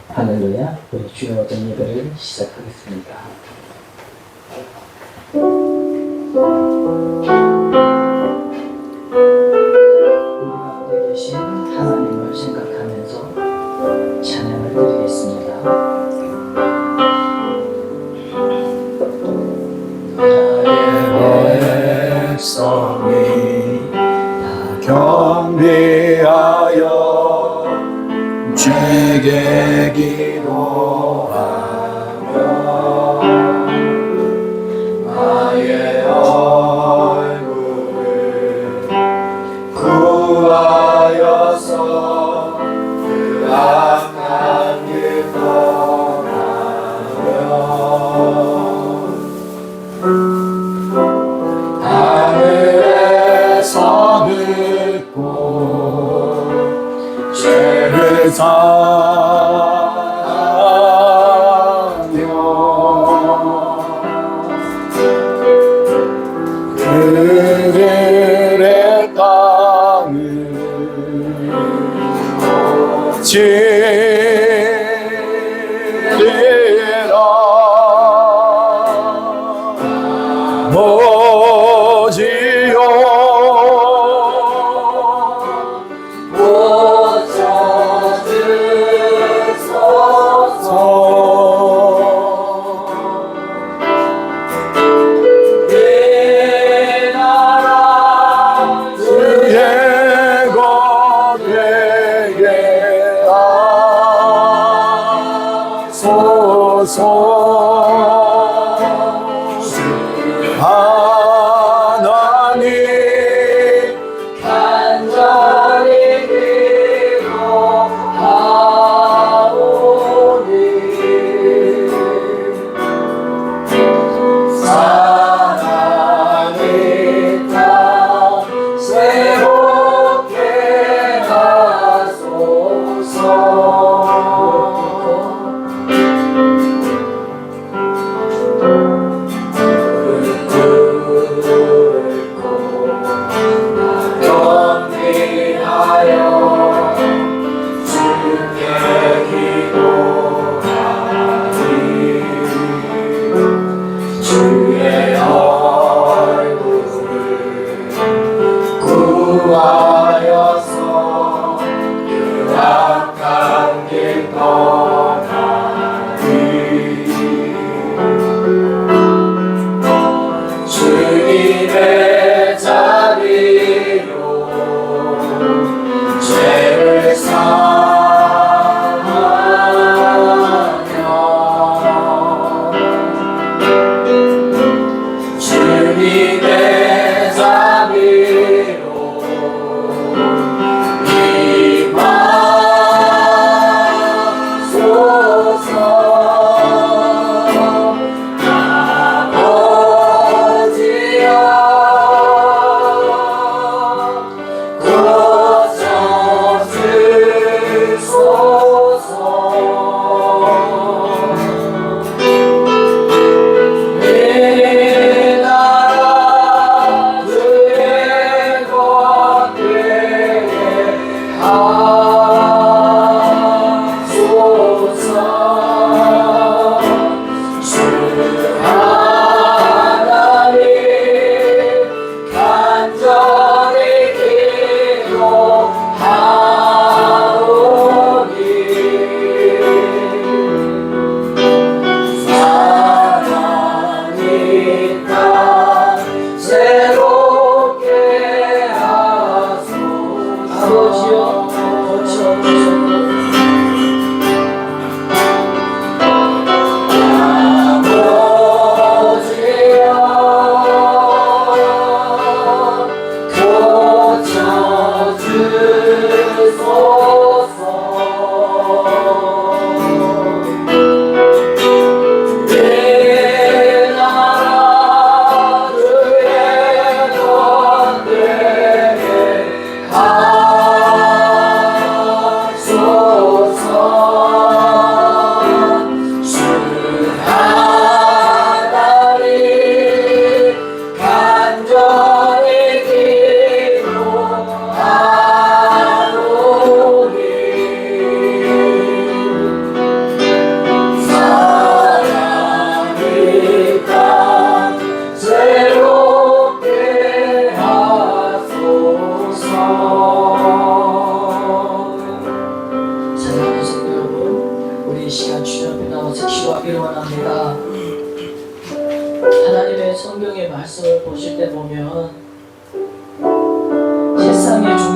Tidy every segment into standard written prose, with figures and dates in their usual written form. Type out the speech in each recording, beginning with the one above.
할렐루야. 우리 주의 오전 예배를 시작하겠습니다. 우리 가운데 계신 하나님을 생각하면서 찬양을 드리겠습니다. 나의 백성이 다 경배하여 주에게 기도하며 나의 얼굴을 구하여서 그 악한 길 떠나며 하늘에서 듣고 죄를 사하며 그들의 땅을 고치리라. 오지요 하나님 간절히 기도하오니 사랑이 다 새롭게 하소서.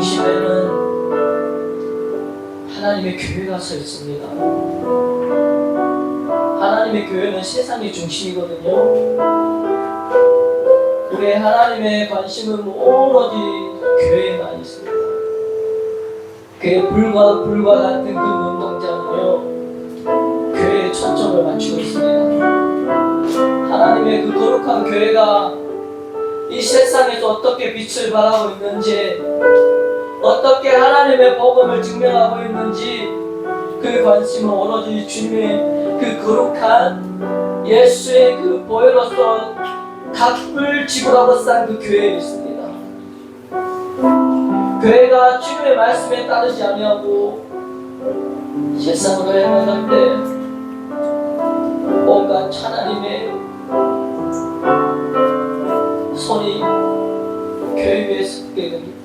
중심에는 하나님의 교회가 서 있습니다. 하나님의 교회는 세상의 중심이거든요. 우리의 하나님의 관심은 오로지 교회에만 있습니다. 그의 불과 같은 그 눈동자는요, 교회에 초점을 맞추고 있습니다. 하나님의 그 거룩한 교회가 이 세상에서 어떻게 빛을 발하고 있는지, 어떻게 하나님의 복음을 증명하고 있는지, 그 관심은 오로지 주님의 그 거룩한 예수의 그 보혈로서 값을 지불하고 싼 그 교회에 있습니다. 교회가 주님의 말씀에 따르지 아니하고 세상으로 행하는 때 온갖 하나님의 손이 교회 위에 섰게 됩니다.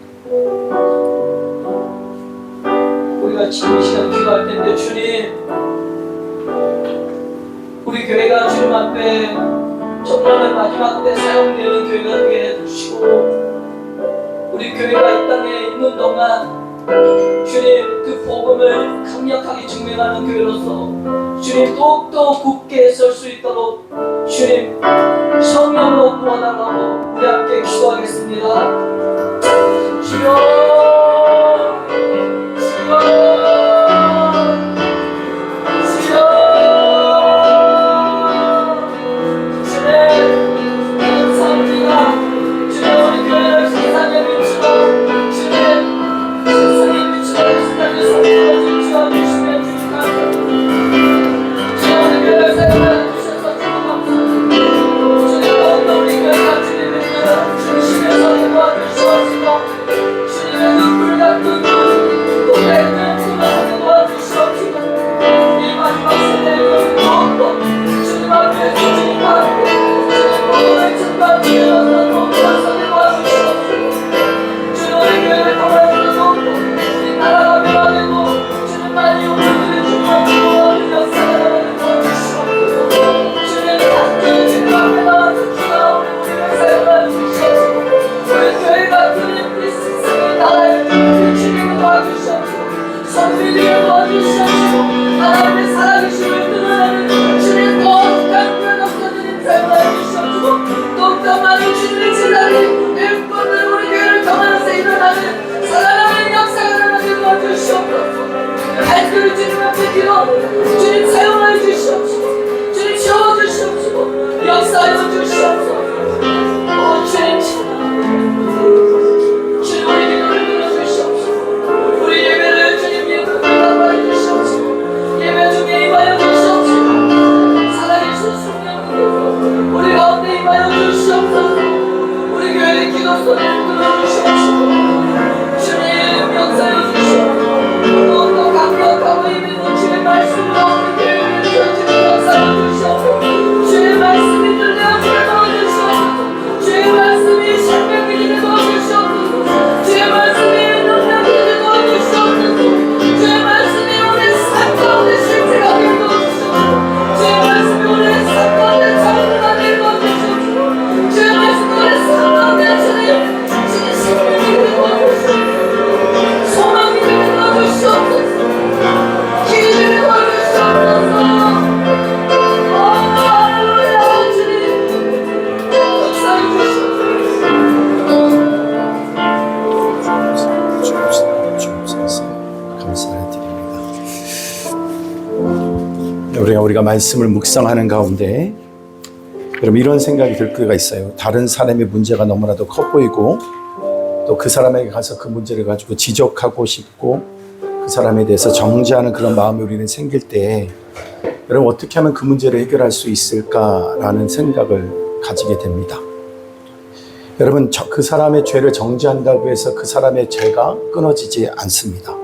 우리가 지금 이 시간 기도할 텐데, 주님, 우리 교회가 주님 앞에 정말의 마지막 때 사용되는 교회가 되게 해주시고, 우리 교회가 이 땅에 있는 동안 주님 그 복음을 강력하게 증명하는 교회로서 주님 더욱더 굳게 설 수 있도록 주님 성령으로 도와달라고 우리 함께 기도하겠습니다. 주여, 주여, 주여, 주님 감사합니다. 주여, 우리 교회를 세상의 빛으로, 주님 세상의 빛으로 세상의 성도로 지어주시면 주님 감사합니다. 주여, 우리 교회를 사용하여 주셔서 주님 감사합니다. 주님 더욱더 우리 교회가 주님의 중심에서 도와주시옵시고, 주님의 그 불같은 노래의 꿈을 도와주시옵시고, 이 마지막 세대의 더욱더 주님 앞에 주님 앞에 주님 복음을 증거하기 위해서 더욱더 도와주시옵시고, 주님 우리 교회를 통하여서 더욱더 이 나라가 변화되고 주님 많이 오늘들의 주님의 구원을 역사하는 도와주시옵소서. 주님 주님 앞에 나와서 기도하오니 우리를 사용하여 주시옵시고, 우리 교회가 주님 이 세상의 나라의 주님을 도와주시옵시고, 성민이를 도와주시옵시고, 하나님의 살아계심을 드러내는 주님 거룩한 교회로서 주님 사용하여 주시옵시고, 더욱더 많은 주님의 제자들이 일꾼들 우리 교회를 통하여서 일어나는 살아가는 역사가 일어나게 도와주시옵소서. 발길을 주님 앞에 들어 주님 사용하여 주시옵시고, 주님 채워주시옵시고, 역사하여 주시옵소서. 오 주님 주님 우리 기도를 들어주시옵시고, 우리 예배를 주님 예배하여 주시옵시고, 예배 중에 임하여 주시옵시고, 살아계신 성령으로 우리 가운데 임하여 주시옵소서. 우리 교회의 기도 소리를 들어주시옵시고, 주님 역사해 주시옵시고, 더욱더 강력하고 힘있는 주의 말씀으로 우리 교회를 주님 역사해 주시옵시고, 주의 말씀이 들려 주여 넣어주시옵소서. 주의 말씀이 생명이 되게 넣어주시옵소서. 주의 말씀이 능력이 되게 넣어주시옵소서. 주의 말씀이 우리 삶 가운데 실제가 되게 넣어주시옵소서. 주의 말씀이 우리 삶 가운데 참여가 되게 넣어주시옵소서. 주의 말씀이 우리 삶 가운데 주님 생명이 되게 넣어주시옵소서. 소망이 되게 넣어주시옵소서. 길이 되게 넣어주시옵소서. 할렐루야 주님 역사해 주옵소서. 감사를 드립니다. 우리가 말씀을 묵상하는 가운데 여러분 이런 생각이 들 때가 있어요. 다른 사람의 문제가 너무나도 커 보이고 또 그 사람에게 가서 그 문제를 가지고 지적하고 싶고 그 사람에 대해서 정죄하는 그런 마음이 우리는 생길 때 여러분 어떻게 하면 그 문제를 해결할 수 있을까라는 생각을 가지게 됩니다. 여러분 그 사람의 죄를 정죄한다고 해서 그 사람의 죄가 끊어지지 않습니다.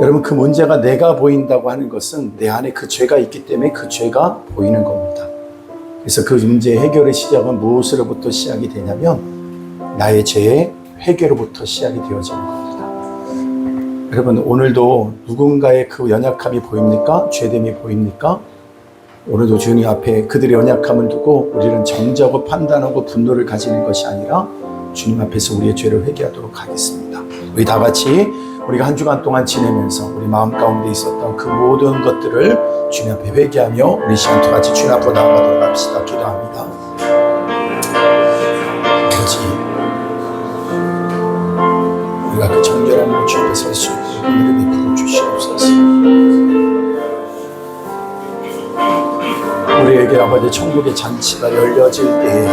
여러분 그 문제가 내가 보인다고 하는 것은 내 안에 그 죄가 있기 때문에 그 죄가 보이는 겁니다. 그래서 그 문제의 해결의 시작은 무엇으로부터 시작이 되냐면 나의 죄의 회개로부터 시작이 되어지는 겁니다. 여러분 오늘도 누군가의 그 연약함이 보입니까? 죄됨이 보입니까? 오늘도 주님 앞에 그들의 연약함을 두고 우리는 정죄하고 판단하고 분노를 가지는 것이 아니라 주님 앞에서 우리의 죄를 회개하도록 하겠습니다. 우리 다 같이 우리가 한 주간 동안 지내면서 우리 마음 가운데 있었던 그 모든 것들을 주님 앞에 회개하며 우리 시간 다 같이 주님 앞으로 나아가도록 합시다. 기도합니다. 아버지, 우리가 그 정결함으로 주 앞에 설 수 있도록 은혜를 베풀어 주시옵소서. 우리에게 아버지 천국의 잔치가 열려질 때에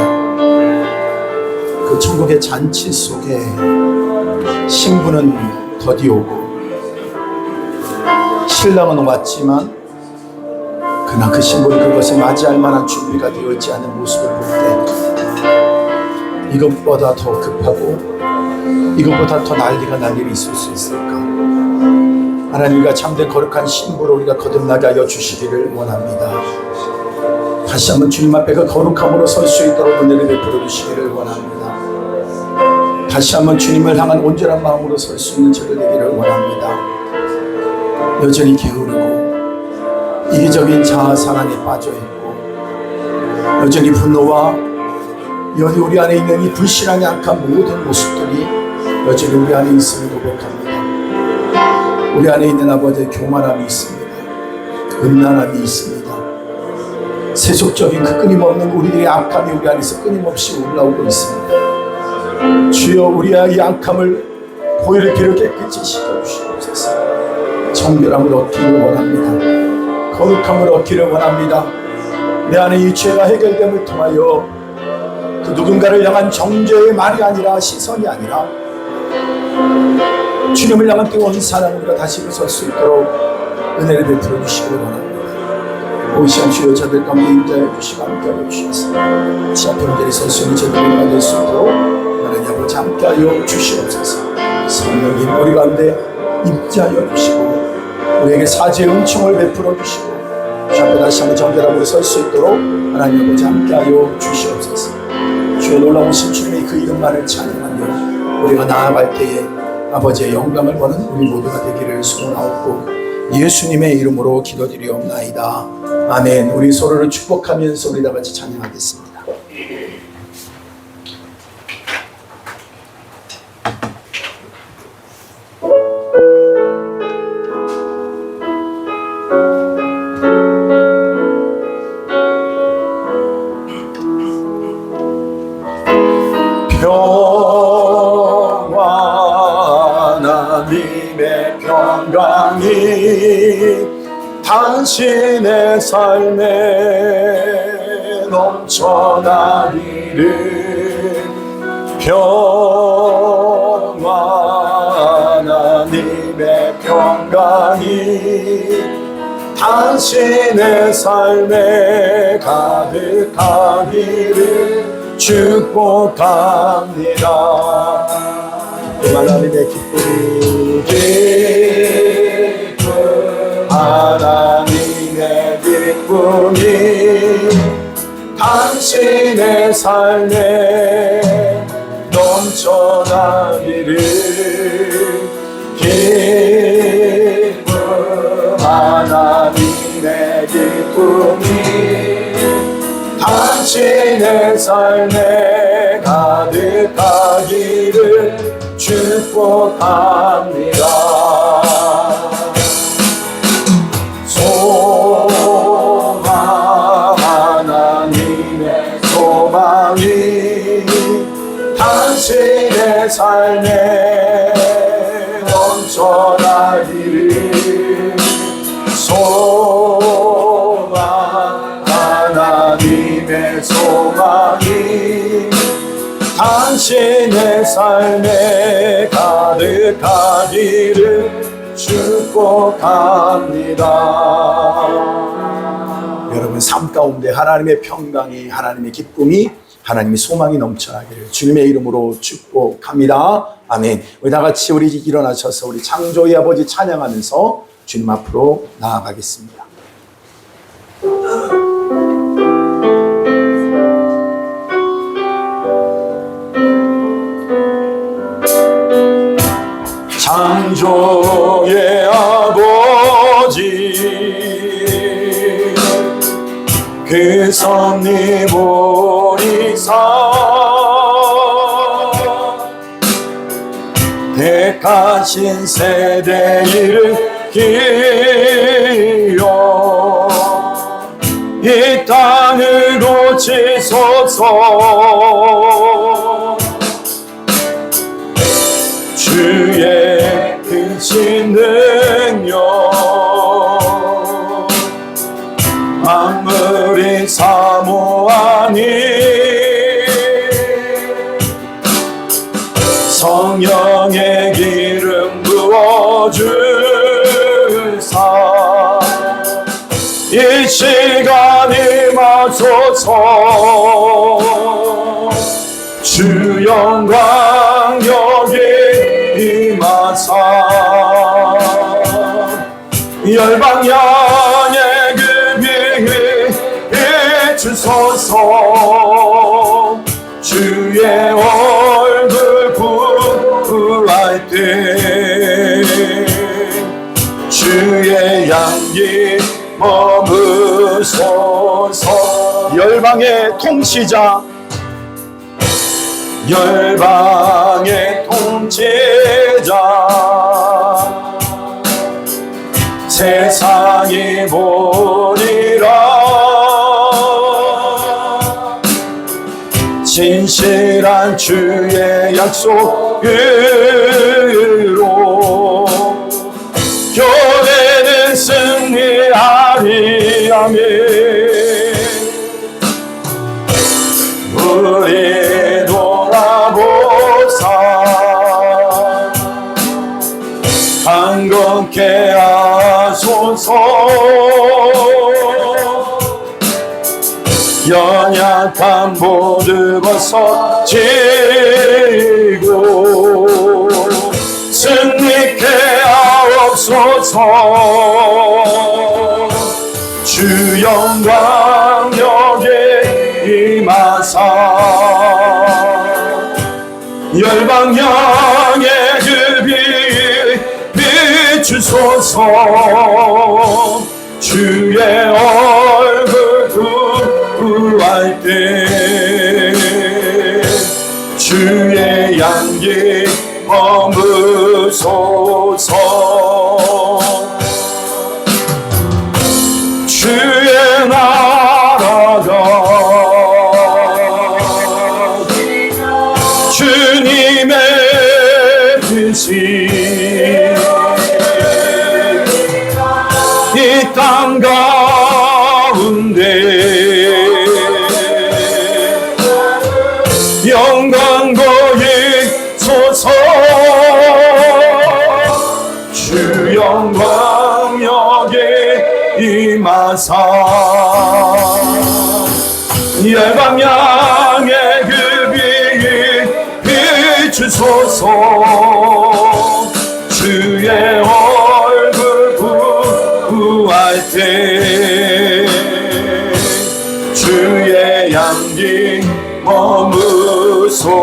그 천국의 잔치 속에 신부는 더디오고 신랑은 왔지만 그러나 그 신부는 그것을 맞이할 만한 준비가 되어 있지 않은 모습을 볼 때 이것보다 더 급하고 이것보다 더 난리가 날 일이 있을 수 있을까? 하나님과 참된 거룩한 신부로 우리가 거듭나게 하여 주시기를 원합니다. 다시 한번 주님 앞에 그 거룩함으로 설 수 있도록 은혜를 베풀어 주시기를 원합니다. 다시 한번 주님을 향한 온전한 마음으로 설 수 있는 저를 되기를 원합니다. 여전히 게으르고 이기적인 자아 사랑에 빠져있고 여전히 분노와 여전히 우리 안에 있는 이 불신앙의 악한 모든 모습들이 여전히 우리 안에 있음을 고백합니다. 우리 안에 있는 아버지의 교만함이 있습니다. 음란함이 있습니다. 세속적인 그 끊임없는 우리들의 악함이 우리 안에서 끊임없이 올라오고 있습니다. 주여, 우리의 이 악함을 보혈의 피로 깨끗이 씻어주시옵소서. 정결함을 얻기를 원합니다. 거룩함을 얻기를 원합니다. 내 안에 이 죄가 해결됨을 통하여 그 누군가를 향한 정죄의 말이 아니라 시선이 아니라 주님을 향한 뜨거운 사랑으로 다시 설 수 있도록 은혜를 베풀어 주시기를 원합니다. 이 시간 주여 저들 가운데 인자해 주시고 함께하여 주셔서 주 앞에 온전히 설 수 있는 저들이 될 수 있도록 하나님 아버지 함께하여 주시옵소서. 성령님 우리 가운데 임재하여 주시고 우리에게 사죄의 은총을 베풀어 주시고 주 앞에 다시 한번 정결함으로 설 수 있도록 하나님 아버지 함께하여 주시옵소서. 주의 놀라우신 주님의 그 이름만을 찬양하며 우리가 나아갈 때에 아버지의 영광을 보는 우리 모두가 되기를 소원하옵고 예수님의 이름으로 기도드리옵나이다. 아멘. 우리 서로를 축복하면서 우리 다 같이 찬양하겠습니다. 하나님의 평강이 당신의 삶에 넘쳐나기를. 하나님의 평강이 당신의 삶에 가득하기를 축복합니다. 하나님의 기쁨이 하나님의 기쁨이 당신의 삶에 넘쳐나기를. 기쁨 하나님의 기쁨이 당신의 삶에 가득하기를 축복합니다. 소망 하나님의 소망이 당신의 삶에 넘쳐나기를. 소망 하나님의 소망이 당신의 삶에 가득하기를 축복합니다. 여러분 삶 가운데 하나님의 평강이, 하나님의 기쁨이, 하나님의 소망이 넘쳐나기를 주님의 이름으로 축복합니다. 아멘. 우리 다 같이 우리 일어나셔서 우리 창조의 아버지 찬양하면서 주님 앞으로 나아가겠습니다. 창조의 아버지 그 섭리 보리사 택하신 세대 일으키려 이 땅을 고치소서. 주의 크신 능력 만물이 사모하니 성령의 기름 부어주사 이 시간 임하소서. 주 영광 여기 임하사 열방향의 그 빛 비추소서. 주의 얼굴 구할 때 주의 양기 머무소서. 열방의 통치자 열방의 통치자 세상이 보리라. 진실한 주의 약속으로 교회는 승리하리. 아멘. 우리 돌아보사 강건케 하소서. 연약한 모두 벗어지고 승리케 하옵소서. 주 영광 여기 임하사 열방향의 그 빛 비추소서. 주의 얼굴 구할 때 주의 양기 머무소서. 주의 나라가 주님의 뜻이 이 땅 가운데 영광 보이소서. 주 영광 여기 임하사 열방향의 그 빛 비추소서. 주의 얼굴 구할 때 주의 양기 머무소서.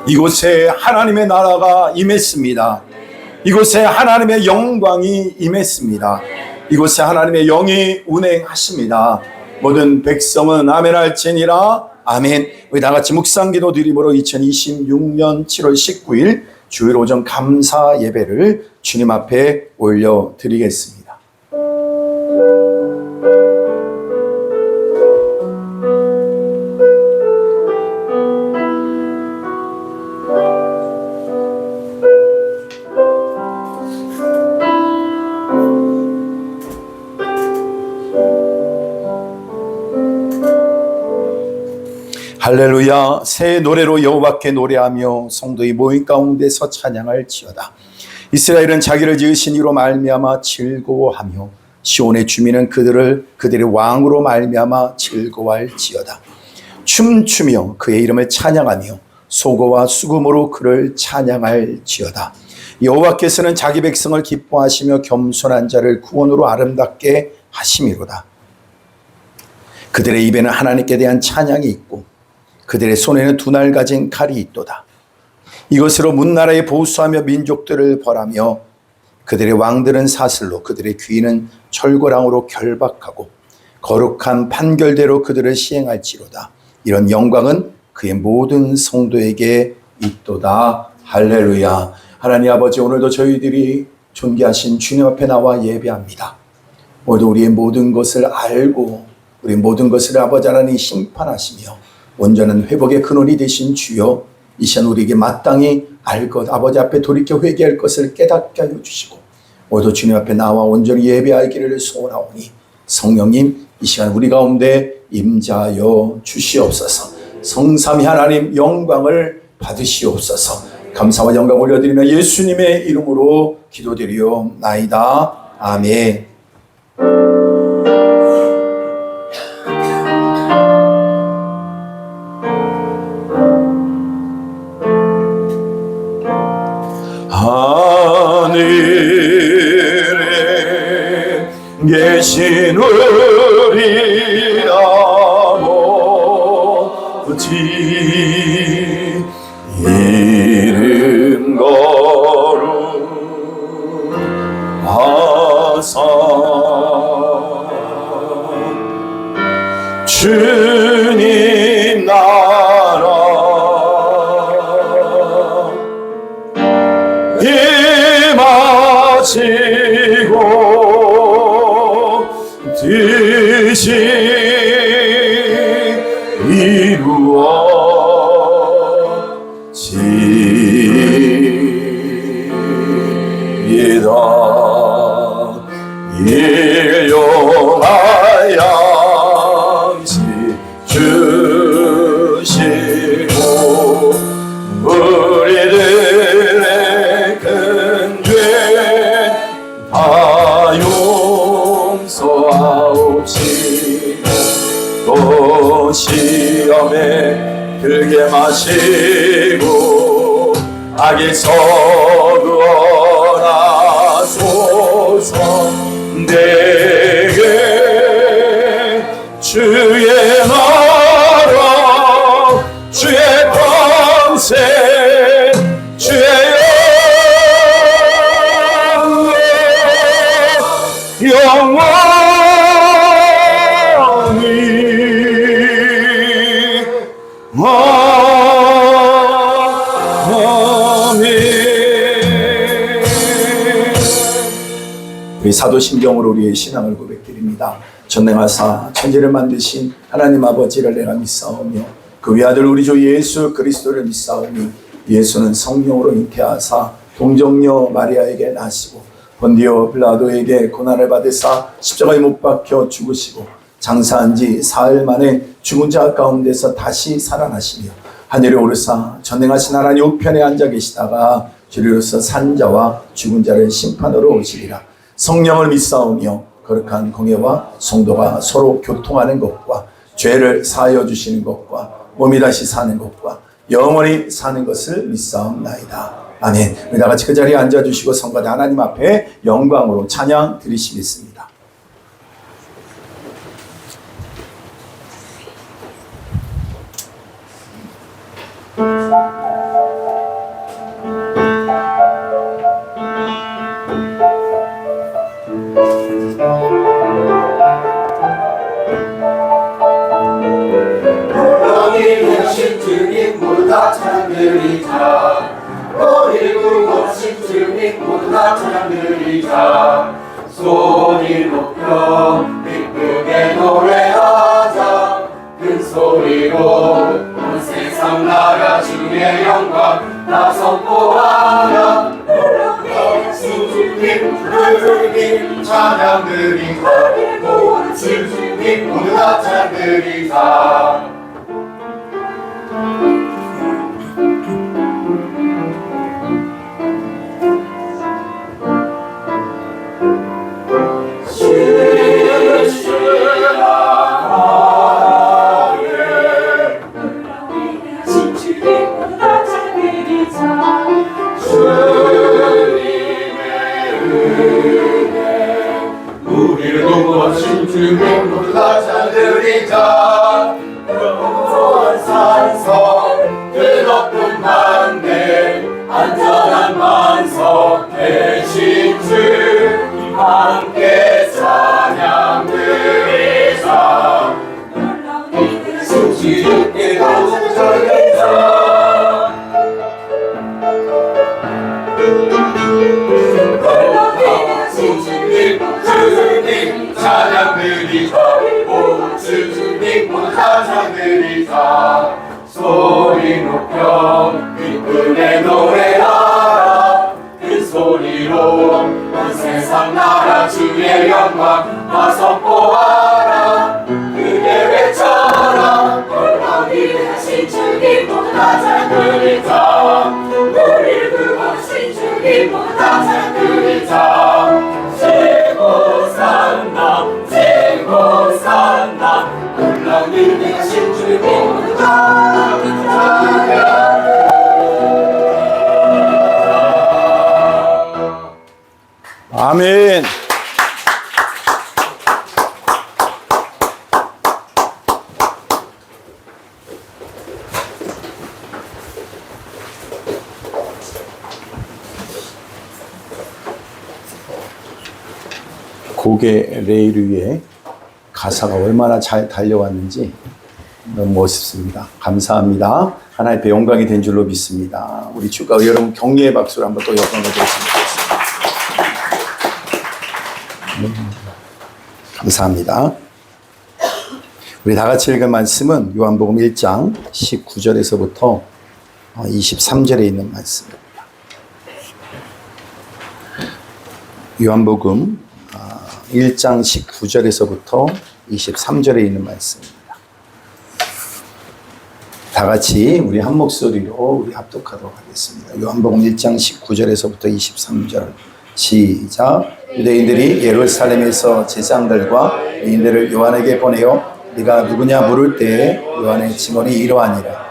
이곳에 하나님의 나라가 임했습니다. 이곳에 하나님의 영광이 임했습니다. 이곳에 하나님의 영이 운행하십니다. 모든 백성은 아멘 할지니라. 아멘. 우리 다같이 묵상기도 드림으로 2026년 7월 19일 주일 오전 감사 예배를 주님 앞에 올려드리겠습니다. 할렐루야. 새 노래로 여호와께 노래하며 성도의 모임 가운데서 찬양할지어다. 이스라엘은 자기를 지으신 이로 말미암아 즐거워하며 시온의 주민은 그들의 왕으로 말미암아 즐거워할지어다. 춤추며 그의 이름을 찬양하며 소고와 수금으로 그를 찬양할지어다. 여호와께서는 자기 백성을 기뻐하시며 겸손한 자를 구원으로 아름답게 하심이로다. 그들의 입에는 하나님께 대한 찬양이 있고 그들의 손에는 두 날 가진 칼이 있도다. 이것으로 문나라에 보수하며 민족들을 벌하며 그들의 왕들은 사슬로 그들의 귀인은 철거랑으로 결박하고 거룩한 판결대로 그들을 시행할지로다. 이런 영광은 그의 모든 성도에게 있도다. 할렐루야. 하나님 아버지, 오늘도 저희들이 존귀하신 주님 앞에 나와 예배합니다. 오늘도 우리의 모든 것을 알고 우리 모든 것을 아버지 하나님 심판하시며 온전한 회복의 근원이 되신 주여, 이 시간 우리에게 마땅히 알 것, 아버지 앞에 돌이켜 회개할 것을 깨닫게 하여 주시고 오늘도 주님 앞에 나와 온전히 예배하기를 소원하오니 성령님, 이 시간 우리 가운데 임자여 주시옵소서. 성삼위 하나님 영광을 받으시옵소서. 감사와 영광 올려드리며 예수님의 이름으로 기도드리옵나이다. 아멘. 하늘에 계신 우리 아버지, 이름 거룩하사 주님 나라 임하시고 뜻이 이루어지이다. 일용할 양식 주시고 우리들의 큰 죄 다 용서하옵시고 또 시험에 들게 마시고 악에서 구원하소서. 내게 주의 나라 주의 권세 주의 영원히 우리 사도신경으로 우리의 신앙을 고백드립니다. 전능하사 천지를 만드신 하나님 아버지를 내가 믿사오며 그 외아들 우리 주 예수 그리스도를 믿사오니 예수는 성령으로 잉태하사 동정녀 마리아에게 나시고 본디오 빌라도에게 고난을 받으사 십자가에 못 박혀 죽으시고 장사한 지 사흘 만에 죽은 자 가운데서 다시 살아나시며 하늘에 오르사 전능하신 하나님 우편에 앉아 계시다가 주리로서 산 자와 죽은 자를 심판으로 오시리라. 성령을 믿사오며 거룩한 공예와 성도가 서로 교통하는 것과 죄를 사하여 주시는 것과 몸이 다시 사는 것과 영원히 사는 것을 믿사옵나이다. 아멘. 우리 다 같이 그 자리에 앉아주시고 성가대 하나님 앞에 영광으로 찬양 드리시겠습니다. 주님 모두 다 찬양드리자. 우리 구원하신 주님 모두 다 찬양드리자. 소리 높여 기쁘게 노래하자. 큰 소리로 온 세상 나라 주의 영광 다 선포하라. 구원하신 주님 찬양드리자. 우리 구원하신 주님 모두 다 찬양드리자. 주님 모두 다 찬양드리자. 무거운 산성 뜨겁던 만대 안전한 만석 대신 주 함께 찬양드리자. 수지롭게 도전해 소리 높여 기쁨의 노래하라 큰 소리로 온 세상 나라 주의 영광 다 선포하라 크게 외쳐라 우리 하신 주 기쁨보다 잘 자 우리를 구하신 주 기쁨보다 잘 누리자 세고산나 세고산나 놀라운 일들 하신 주 기쁨보다 아멘. 고개 레일 위에 가사가 얼마나 잘 달려왔는지 너무 멋있습니다. 감사합니다. 하나님 앞에 영광이 된 줄로 믿습니다. 우리 주가 여러분 격려의 박수를 한번 또 영광을 드렸습니다. 감사합니다. 우리 다 같이 읽은 말씀은 요한복음 1장 19절에서부터 23절에 있는 말씀입니다. 요한복음 1장 19절에서부터 23절에 있는 말씀입니다. 다 같이 우리 한 목소리로 우리 합독하도록 하겠습니다. 요한복음 1장 19절에서부터 23절 시작. 유대인들이 예루살렘에서 제사장들과 유대인들을 요한에게 보내어 네가 누구냐 물을 때에 요한의 증언이 이러하니라.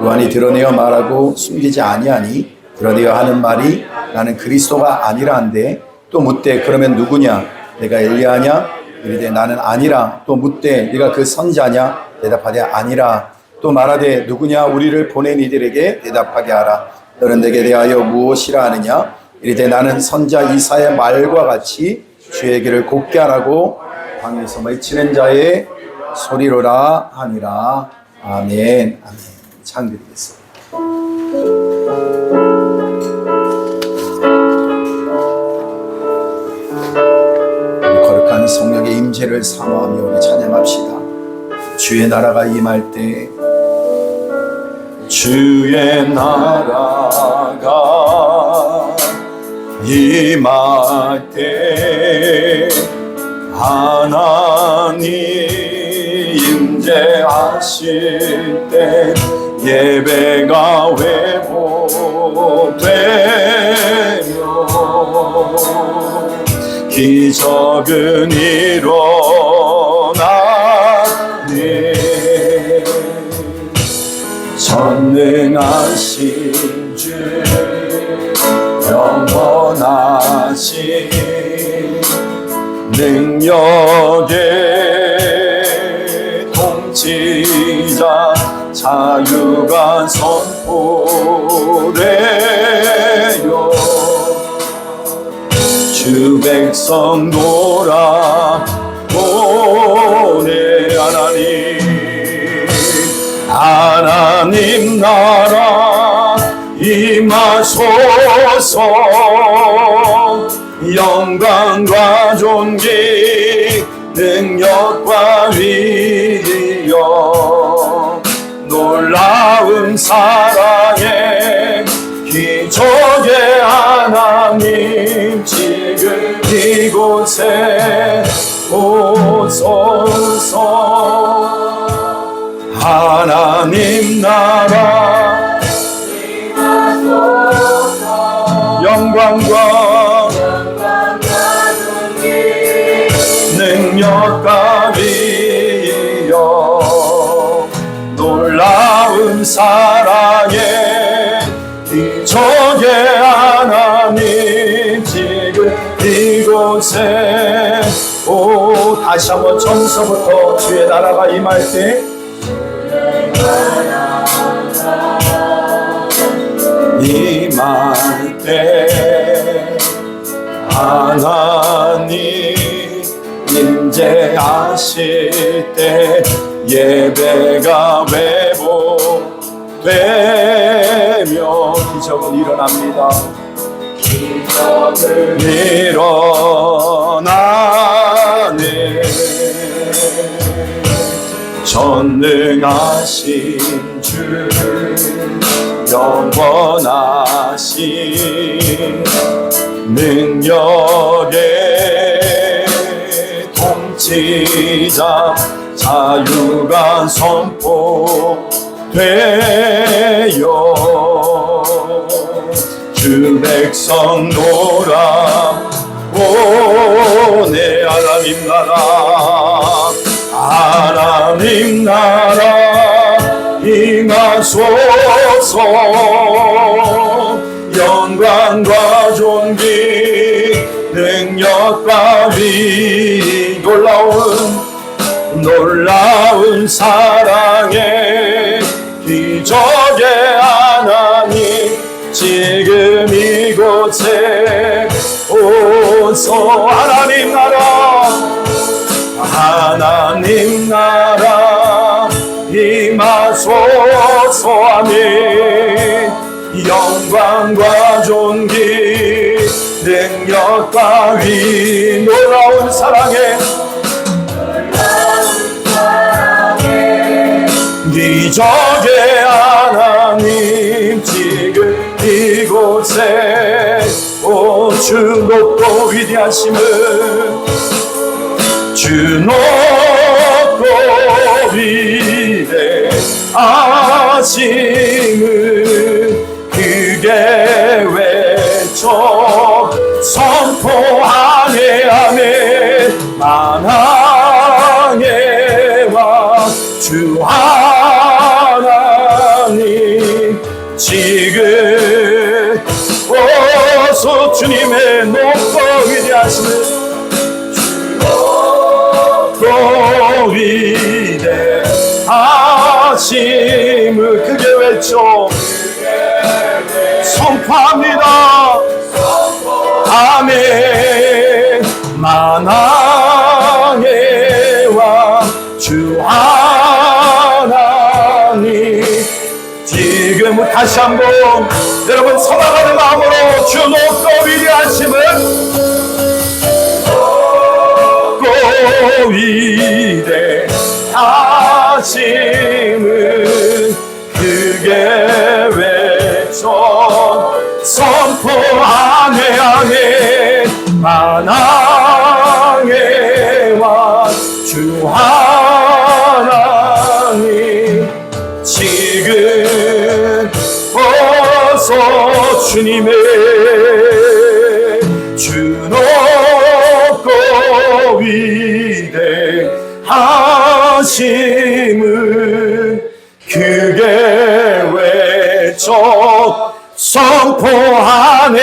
요한이 드러내어 말하고 숨기지 아니하니 드러내어 하는 말이 나는 그리스도가 아니라 한데 또 묻되 그러면 누구냐 내가 엘리야냐 이르되 나는 아니라 또 묻되 네가 그 선자냐 대답하되 아니라 또 말하되 누구냐 우리를 보낸 이들에게 대답하게 하라. 너는 내게 대하여 무엇이라 하느냐 이르되 나는 선자 이사야의 말과 같이 주의 길을 곧게 하라고 방에서 외치는 자의 소리로라 하니라. 아멘. 아멘. 찬드리겠습니다. 거룩한 성령의 임재를 사모하며 우리 찬양합시다. 주의 나라가 임할 때 주의 나라가 임할 때 하나님 임재하실 때 예배가 회복되며 기적은 일어나네. 전능하신 주 영원하신 능력의 통치자 자유가 선포되어 주 백성 돌아보내. 하나님 나라 임하소서. 영광과 존귀 능력과 위력 놀라운 사랑의 기적의 하나님 지금 이곳에 오소서. 하나님 나라 영광과 능력과 위력 놀라운 사랑의 기적의 하나님 지금 이곳에 다시 한번 처음서부터 주의 나라가 임할 때 임할 때 하나님 임재하실 때 예배가 회복되며 기적은 일어납니다. 기적은 일어나네. 전능하신 주 영원하신 능력의 통치자 자유가 선포되어 주 백성 돌아오네. 하나님 나라 하나님 나라 임하소서. 영광과 존귀 능력과 위 놀라운 사랑의 기적의 하나님 지금 이곳에 오소. 하나님 나라 임하소서. 아멘. 영광과 존귀 능력과 위 놀라운 사랑의 기적의 하나님 지금 이곳에 주 높고 위대하심을 주 높고 위대하심을 크게 외쳐 선포하네. 아멘. 만왕의 왕 주 하나님 지금 오소. 주님의 높고 위대하심을 높고 위대하심을 크게 외쳐 선포합니다. 아멘. 만왕의 왕 주 하나님 지금 다시 한번 여러분 사랑하는 마음으로 주 높고 위대하심을 높고 위대하심을 크게 외쳐 선포하네. 아멘. 만왕의 왕 주 하나님 지금 어서 주님의 주 높고 위대하심을 크게 외쳐 선포하네.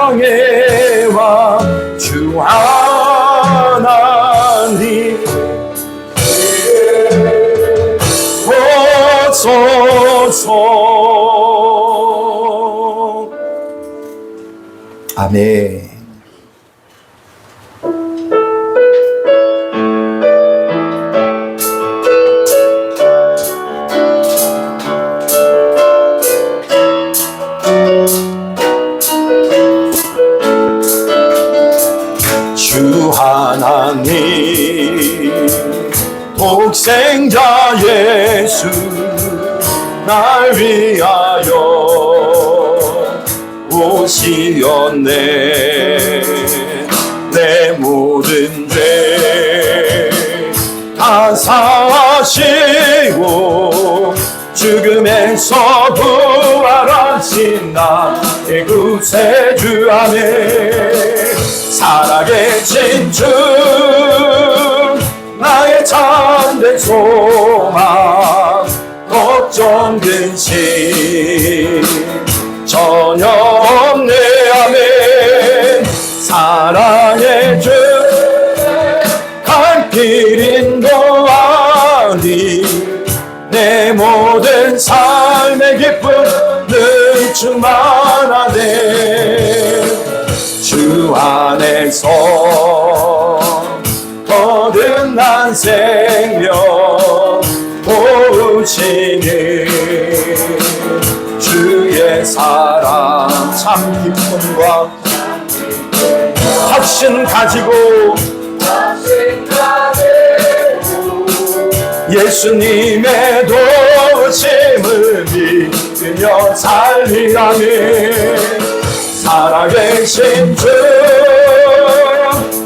만왕의 왕 주 하나님 오소서. 아멘. 주 하나님 독생자 예수 날 위하여 오시었네. 내 모든 죄 다 사시고 죽음에서 부활하신 나의 구세주 안에 살아계신 주 나의 참된 소망 걱정 근심 전혀 없네. 아멘. 사랑의 주 갈 길 인도하니 내 모든 삶의 기쁨은 충만하네. 주 안에서 얻은 난 생명 보시니 주의 사랑 참 기쁨과 확신 가지고 예수님의 도우심을 믿으며 살리라니 살아계신 주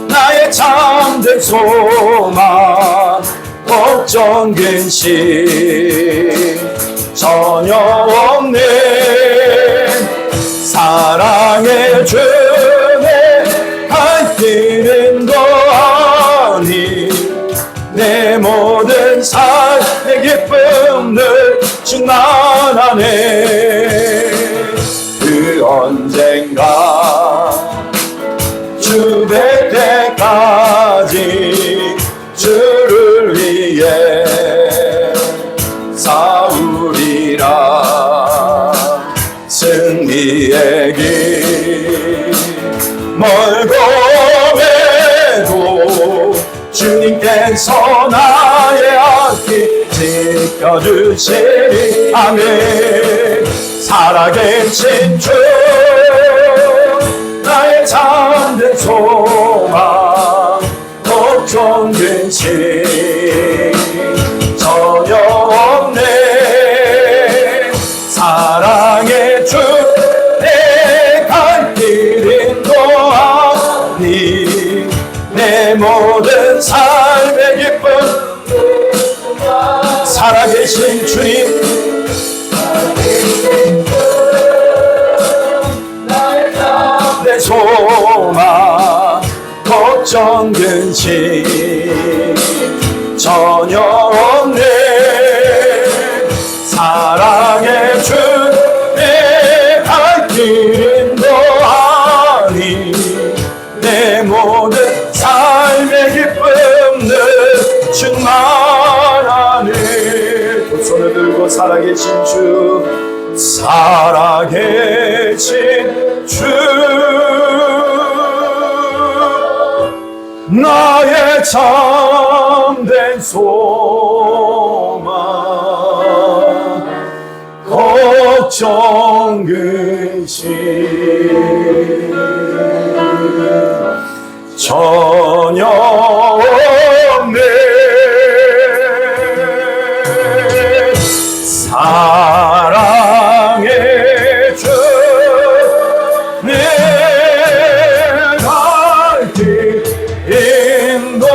나의 참된 소망 걱정 근심 전혀 없네 사랑의 주내 갈 길은 더하니 내 모든 삶의 기쁨들 충만하네 그 언젠가 주 뵐 때까지 주를 위해 싸우리라 승리의 길 멀고 매도 주님께서 나의 앞길 지켜주시리 아멘 살아계신 주 나의 참된 소망 걱정 근심 전혀 없네 사랑의 주 내 갈 길은 도하니 내 모든 삶의 기쁨 살아계신 주님 내 소망 걱정 근심 전혀 없네 사랑의 주 내 갈 길은 더하니 내 모든 삶의 기쁨들 충만하네 두 손을 들고 살아계신 주 살아계신 주 나의 참된 소망 걱정 근심 전혀 없네 사랑의 주 내 갈 길 인도하니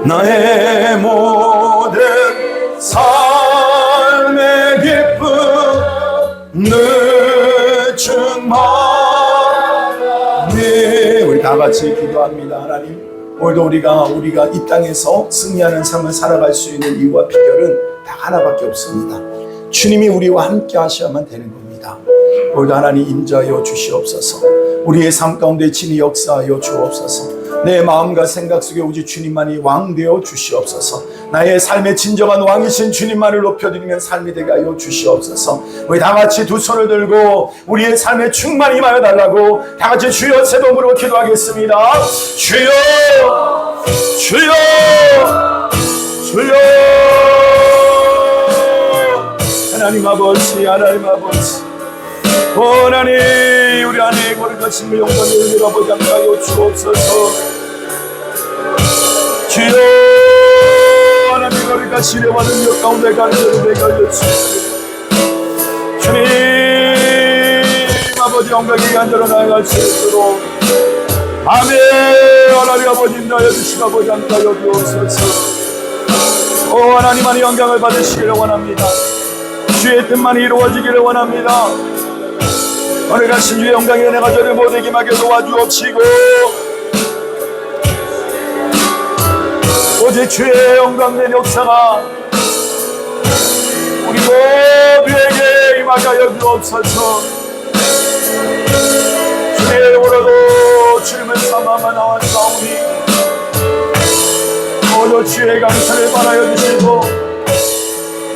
나의 모든 삶의 기쁨 늘 충만해 우리 다 같이 기도합니다 하나님 오늘도 우리가 이 땅에서 승리하는 삶을 살아갈 수 있는 이유와 비결은 다 하나밖에 없습니다. 주님이 우리와 함께 하셔야만 되는 겁니다. 오늘도 하나님 임재하여 주시옵소서. 우리의 삶 가운데 친히 역사하여 주옵소서. 내 마음과 생각 속에 오직 주님만이 왕 되어 주시옵소서. 나의 삶의 진정한 왕이신 주님만을 높여드리면 삶이 되게 하여 주시옵소서. 우리 다 같이 두 손을 들고 우리의 삶에 충만히 임하여 달라고 다 같이 주여 세 번으로 기도하겠습니다. 주여 주여 주여 하나님 아버지 하나님 아버지 하나님 우리 안에 거룩하신 그 영광을 열어보지 않게 하여 주옵소서. 주여 하나님 거룩하신 영화 능력 가운데 가는 자를 되게 하여 주옵소서. 주님 아버지 영광이 간절로 나아갈 수 있도록 아멘 하나님 아버지 인도하여 주시고 아버지 않게 하여 주옵소서. 오 하나님만의 영광을 받으시기를 원합니다. 주의 뜻만이 이루어지기를 원합니다. 오늘 가신 주의 영광의 은혜가 저를 모두에게 임하게 도와주옵시고 오직 주의 영광된 역사가 우리 모두에게 임하게 하여 주옵소서. 주의 이름으로도 주님을 삼아만 나왔사오니 모두 주의 감사를 받아여 주시고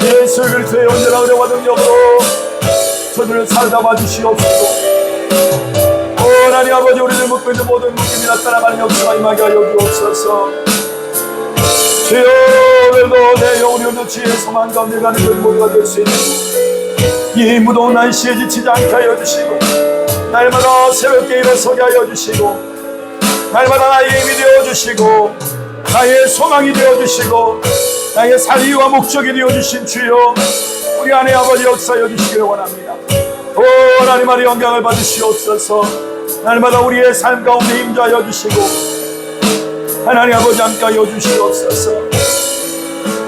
예수 그리스도의 온전한 은혜와 능력으로 저들을 살다봐 주시옵소서. 오 하나님 아버지 우리를 묶고 있는 모든 묶임이 나타나가는 역사가 임하게 하여 주옵소서. 주여 오늘도 내 영혼이 오늘 주의 소망 가운데 가는 것 모두가 될 수 있는 이 무더운 날씨에 지치지 않게 하여 주시고 날마다 새롭게 일어서게 하여 주시고 날마다 나에게 힘이 되어주시고 나의 소망이 되어주시고 나의 살리와 목적이 되어주신 주여, 우리 안에 아버지 역사여 주시기를 원합니다. 오 하나님 아버지 영광을 받으시옵소서. 날마다 우리의 삶 가운데 임자여 주시고 하나님 아버지 함께하여 주시옵소서.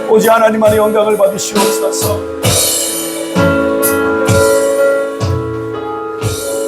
오직 하나님 안에 영광을 받으시옵소서.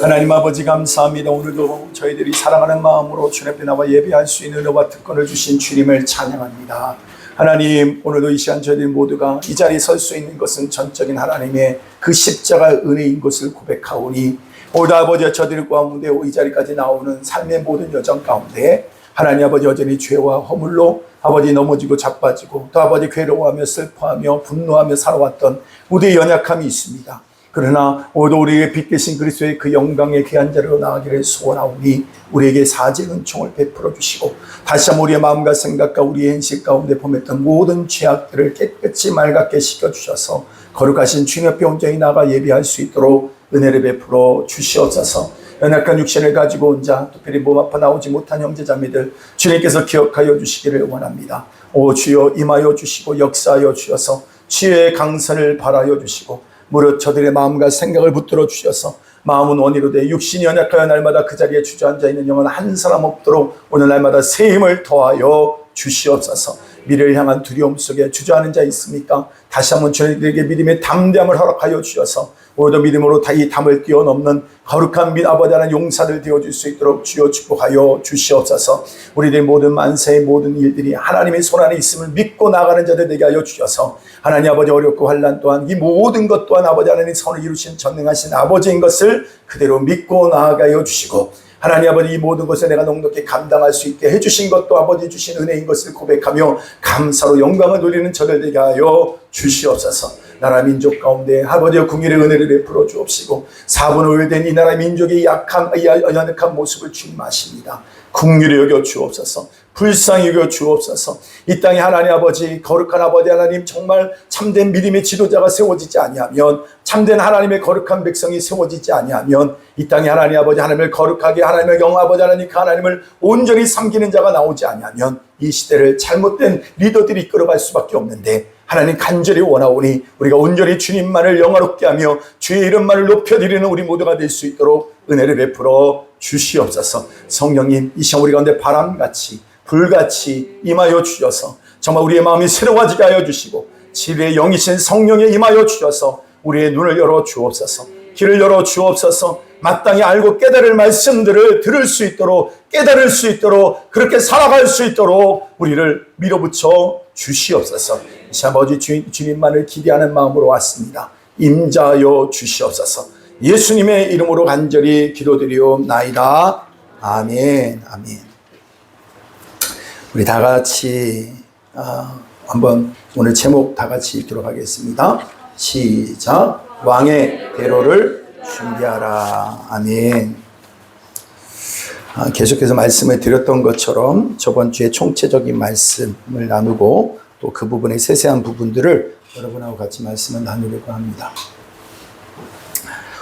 하나님 아버지 감사합니다. 오늘도 저희들이 사랑하는 마음으로 주님 앞에 나와 예배할 수 있는 은혜와 특권을 주신 주님을 찬양합니다. 하나님, 오늘도 이 시간 저희들 모두가 이 자리에 설 수 있는 것은 전적인 하나님의 그 십자가 은혜인 것을 고백하오니, 오늘 아버지 저들 가운데 이 자리까지 나오는 삶의 모든 여정 가운데 하나님 아버지 여전히 죄와 허물로 아버지 넘어지고 자빠지고 또 아버지 괴로워하며 슬퍼하며 분노하며 살아왔던 우리의 연약함이 있습니다. 그러나 오늘도 우리에게 빛 되신 그리스도의 그 영광의 귀한 자리로 나가기를 소원하오니 우리에게 사죄 은총을 베풀어 주시고 다시 한번 우리의 마음과 생각과 우리의 행실 가운데 범했던 모든 죄악들을 깨끗이 맑게 씻겨주셔서 거룩하신 주님 앞에 온전히 나가 예배할 수 있도록 은혜를 베풀어 주시옵소서. 연약한 육신을 가지고 온 자, 특별히 몸 아파 나오지 못한 형제자매들 주님께서 기억하여 주시기를 원합니다. 오 주여 임하여 주시고 역사하여 주셔서 치유의 강선을 발하여 주시고 무릇 저들의 마음과 생각을 붙들어 주셔서 마음은 원이로 돼 육신이 연약하여 날마다 그 자리에 주저앉아 있는 영혼 한 사람 없도록 오늘 날마다 새 힘을 더하여 주시옵소서. 미래를 향한 두려움 속에 주저하는 자 있습니까? 다시 한번 저희들에게 믿음의 담대함을 허락하여 주셔서 오늘도 믿음으로 이 담을 뛰어넘는 거룩한 아버지 하나님 용사들 되어줄 수 있도록 주여 축복하여 주시옵소서. 우리들의 모든 만세의 모든 일들이 하나님의 손안에 있음을 믿고 나가는 자들 되게 하여 주셔서 하나님 아버지 어렵고 환난 또한 이 모든 것 또한 아버지 하나님 선을 이루신 전능하신 아버지인 것을 그대로 믿고 나아가여 주시고 하나님 아버지 이 모든 것을 내가 넉넉히 감당할 수 있게 해주신 것도 아버지 주신 은혜인 것을 고백하며 감사로 영광을 돌리는 저들 되게 하여 주시옵소서. 나라 민족 가운데 아버지의 궁일의 은혜를 베풀어 주옵시고 4분의 5일 된 이 나라 민족의 약한 연약한 모습을 주님 아십니다. 긍휼히 여겨 주옵소서. 불쌍히 여겨 주옵소서. 이 땅에 하나님 아버지 거룩한 아버지 하나님 정말 참된 믿음의 지도자가 세워지지 아니하면 참된 하나님의 거룩한 백성이 세워지지 아니하면 이 땅에 하나님 아버지 하나님을 거룩하게 하나님의 영 아버지 하나님 그 하나님을 온전히 섬기는 자가 나오지 아니하면 이 시대를 잘못된 리더들이 이끌어갈 수밖에 없는데 하나님 간절히 원하오니 우리가 온전히 주님만을 영화롭게 하며 주의 이름만을 높여드리는 우리 모두가 될 수 있도록 은혜를 베풀어 주시옵소서. 성령님 이 시간 우리 가운데 바람같이 불같이 임하여 주셔서 정말 우리의 마음이 새로워지게 하여 주시고 진리의 영이신 성령에 임하여 주셔서 우리의 눈을 열어 주옵소서. 길을 열어 주옵소서. 마땅히 알고 깨달을 말씀들을 들을 수 있도록 깨달을 수 있도록 그렇게 살아갈 수 있도록 우리를 밀어붙여 주시옵소서. 아버지 주님만을 기대하는 마음으로 왔습니다. 임자하여 주시옵소서. 예수님의 이름으로 간절히 기도드리옵나이다. 아멘. 아멘. 우리 다 같이 한번 오늘 제목 다 같이 읽도록 하겠습니다. 시작. 왕의 대로를 준비하라. 아멘. 계속해서 말씀을 드렸던 것처럼 저번 주에 총체적인 말씀을 나누고 또 그 부분의 세세한 부분들을 여러분하고 같이 말씀을 나누려고 합니다.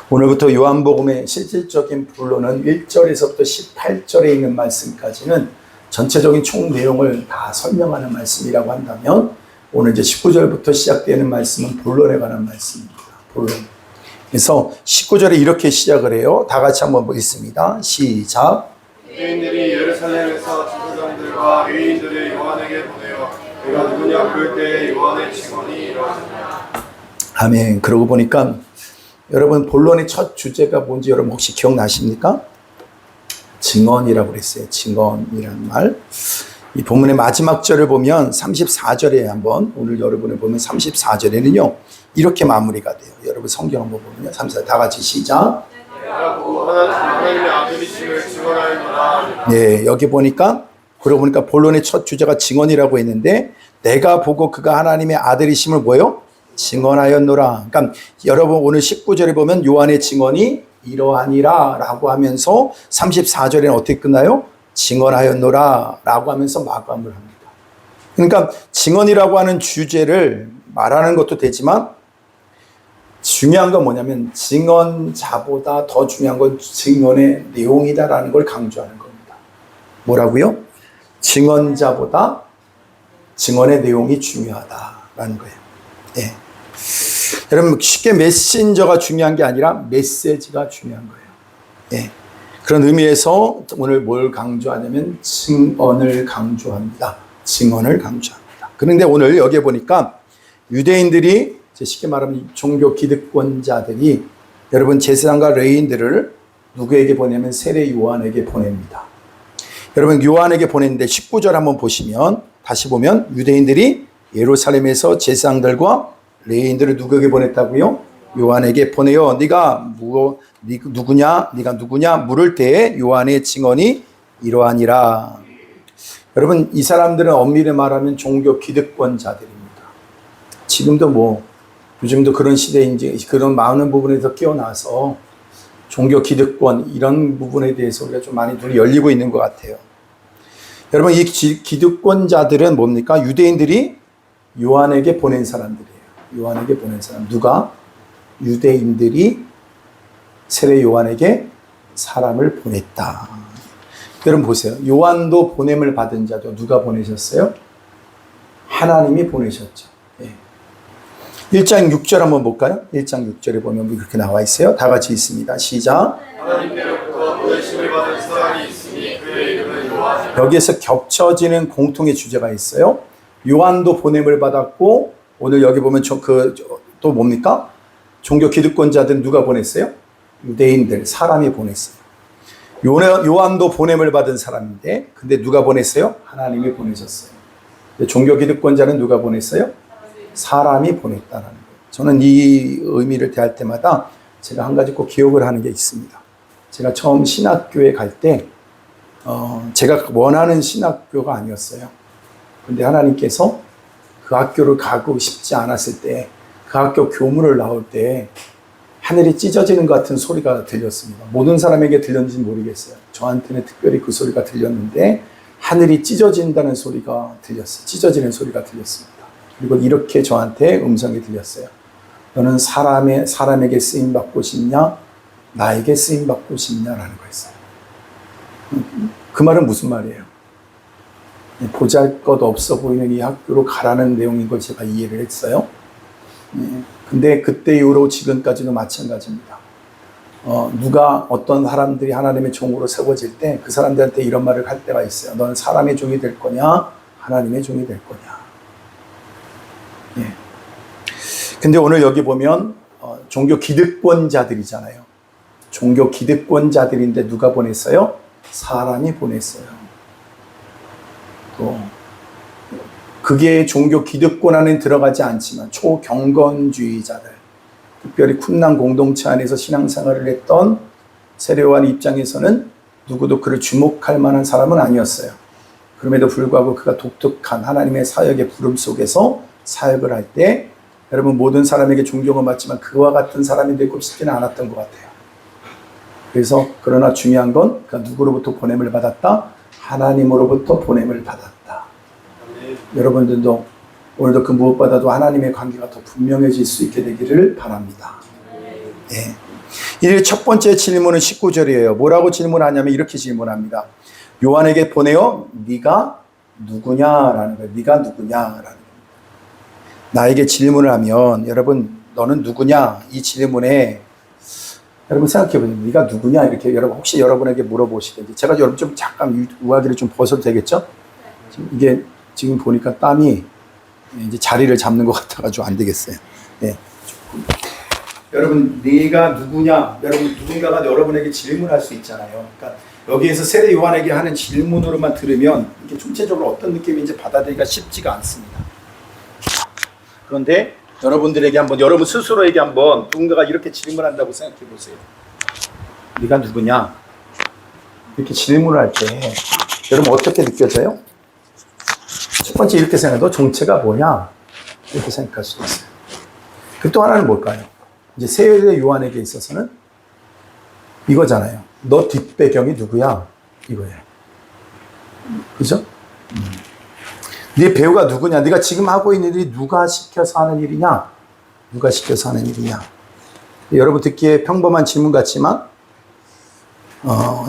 오늘부터 요한복음의 실질적인 본론은 1절에서부터 18절에 있는 말씀까지는 전체적인 총 내용을 다 설명하는 말씀이라고 한다면 오늘 이제 19절부터 시작되는 말씀은 본론에 관한 말씀입니다. 본론. 그래서 19절에 이렇게 시작을 해요. 다 같이 한번 보겠습니다. 시작. 유대인들이 예루살렘에서 제사장들과 의인들을 요한에게 보내어 내가 누구냐 그럴 때 요한의 증언이 이러하니라. 아멘. 그러고 보니까 여러분 본론의 첫 주제가 뭔지 여러분 혹시 기억나십니까? 증언이라고 그랬어요. 증언이라는 말. 이 본문의 마지막 절을 보면 34절에 한번 오늘 여러분을 보면 34절에는요 이렇게 마무리가 돼요. 여러분 성경 한번 보면요 34절 다 같이 시작. 내가 보고 하나님의 아들이심을 증언하였노라. 네, 여기 보니까 그러고 보니까 본론의 첫 주제가 증언이라고 했는데 내가 보고 그가 하나님의 아들이심을 뭐요? 증언하였노라. 그러니까 여러분 오늘 19절에 보면 요한의 증언이 이러하니라 라고 하면서 34절에는 어떻게 끝나요? 증언하였노라 라고 하면서 마감을 합니다. 그러니까 증언이라고 하는 주제를 말하는 것도 되지만 중요한 건 뭐냐면 증언자보다 더 중요한 건 증언의 내용이다라는 걸 강조하는 겁니다. 뭐라고요? 증언자보다 증언의 내용이 중요하다라는 거예요. 예. 여러분 쉽게 메신저가 중요한 게 아니라 메시지가 중요한 거예요. 예. 그런 의미에서 오늘 뭘 강조하냐면 증언을 강조합니다. 증언을 강조합니다. 그런데 오늘 여기에 보니까 유대인들이 쉽게 말하면 종교 기득권자들이 여러분 제사장과 레위인들을 누구에게 보내면 세례 요한에게 보냅니다. 여러분 요한에게 보냈는데 19절 한번 보시면 다시 보면 유대인들이 예루살렘에서 제사장들과 레위인들을 누구에게 보냈다고요? 요한에게 보내요. 네가 누구냐 물을 때에 요한의 증언이 이러하니라. 여러분 이 사람들은 엄밀히 말하면 종교 기득권자들입니다. 지금도 요즘도 그런 시대인지 그런 많은 부분에서 깨어나서 종교 기득권 이런 부분에 대해서 우리가 좀 많이 눈이 열리고 있는 것 같아요. 여러분 이 기득권자들은 뭡니까? 유대인들이 요한에게 보낸 사람들이에요. 요한에게 보낸 사람. 누가? 유대인들이 세례 요한에게 사람을 보냈다. 여러분 보세요. 요한도 보냄을 받은 자죠. 누가 보내셨어요? 하나님이 보내셨죠. 예. 1장 6절 한번 볼까요? 1장 6절에 보면 이렇게 나와 있어요. 다 같이 있습니다. 시작. 하나님께로부터 보내심을 받은 사람이 있으니 그의 이름은 요한이라. 여기에서 겹쳐지는 공통의 주제가 있어요. 요한도 보냄을 받았고 오늘 여기 보면 또 뭡니까? 종교 기득권자들 누가 보냈어요? 유대인들, 사람이 보냈어요. 요한도 보냄을 받은 사람인데 근데 누가 보냈어요? 하나님이 보내셨어요. 종교 기득권자는 누가 보냈어요? 사람이 보냈다는 거예요. 저는 이 의미를 대할 때마다 제가 한 가지 꼭 기억을 하는 게 있습니다. 제가 처음 신학교에 갈 때 제가 원하는 신학교가 아니었어요. 근데 하나님께서 그 학교를 가고 싶지 않았을 때 그 학교 교문을 나올 때 하늘이 찢어지는 것 같은 소리가 들렸습니다. 모든 사람에게 들렸는지 모르겠어요. 저한테는 특별히 그 소리가 들렸는데 하늘이 찢어진다는 소리가 들렸어요. 찢어지는 소리가 들렸습니다. 그리고 이렇게 저한테 음성이 들렸어요. 너는 사람에게 쓰임받고 싶냐? 나에게 쓰임받고 싶냐라는 거였어요. 그 말은 무슨 말이에요? 보잘것없어 보이는 이 학교로 가라는 내용인 걸 제가 이해를 했어요. 근데 그때 이후로 지금까지도 마찬가지입니다. 누가 어떤 사람들이 하나님의 종으로 세워질 때 그 사람들한테 이런 말을 할 때가 있어요. 너는 사람의 종이 될 거냐? 하나님의 종이 될 거냐? 예. 근데 오늘 여기 보면 종교 기득권자들이잖아요. 종교 기득권자들인데 누가 보냈어요? 사람이 보냈어요. 또 그게 종교 기득권 안에 들어가지 않지만 초경건주의자들, 특별히 쿰난 공동체 안에서 신앙생활을 했던 세례요한 입장에서는 누구도 그를 주목할 만한 사람은 아니었어요. 그럼에도 불구하고 그가 독특한 하나님의 사역의 부름 속에서 사역을 할 때 여러분 모든 사람에게 존경을 받지만 그와 같은 사람이 되고 싶지는 않았던 것 같아요. 그래서 그러나 중요한 건 그가 누구로부터 보냄을 받았다? 하나님으로부터 보냄을 받았다. 여러분들도 오늘도 그 무엇보다도 하나님의 관계가 더 분명해질 수 있게 되기를 바랍니다. 예. 이 첫 번째 질문은 19절이에요. 뭐라고 질문하냐면 이렇게 질문합니다. 요한에게 보내어 네가 누구냐라는 거예요. 네가 누구냐라는 거예요. 나에게 질문을 하면 여러분 너는 누구냐? 이 질문에 여러분 생각해보세요. 네가 누구냐? 이렇게 여러분 혹시 여러분에게 물어보시든지 제가 여러분 좀 잠깐 우아기를 좀 벗어도 되겠죠? 이게 지금 보니까 땀이 이제 자리를 잡는 것 같아가지고 안 되겠어요. 네. 여러분 네가 누구냐? 여러분 누군가가 여러분에게 질문할 수 있잖아요. 그러니까 여기에서 세례 요한에게 하는 질문으로만 들으면 이게 총체적으로 어떤 느낌인지 받아들이기가 쉽지가 않습니다. 그런데 여러분들에게 한번 여러분 스스로에게 한번 누군가가 이렇게 질문한다고 생각해 보세요. 네가 누구냐? 이렇게 질문을 할 때 여러분 어떻게 느껴져요? 첫 번째 이렇게 생각해. 너 정체가 뭐냐? 이렇게 생각할 수 있어요. 그리고 또 하나는 뭘까요? 이제 세례 요한에게 있어서는 이거잖아요. 너 뒷배경이 누구야? 이거예요. 그죠? 네 배우가 누구냐? 네가 지금 하고 있는 일이 누가 시켜서 하는 일이냐? 누가 시켜서 하는 일이냐? 여러분 듣기에 평범한 질문 같지만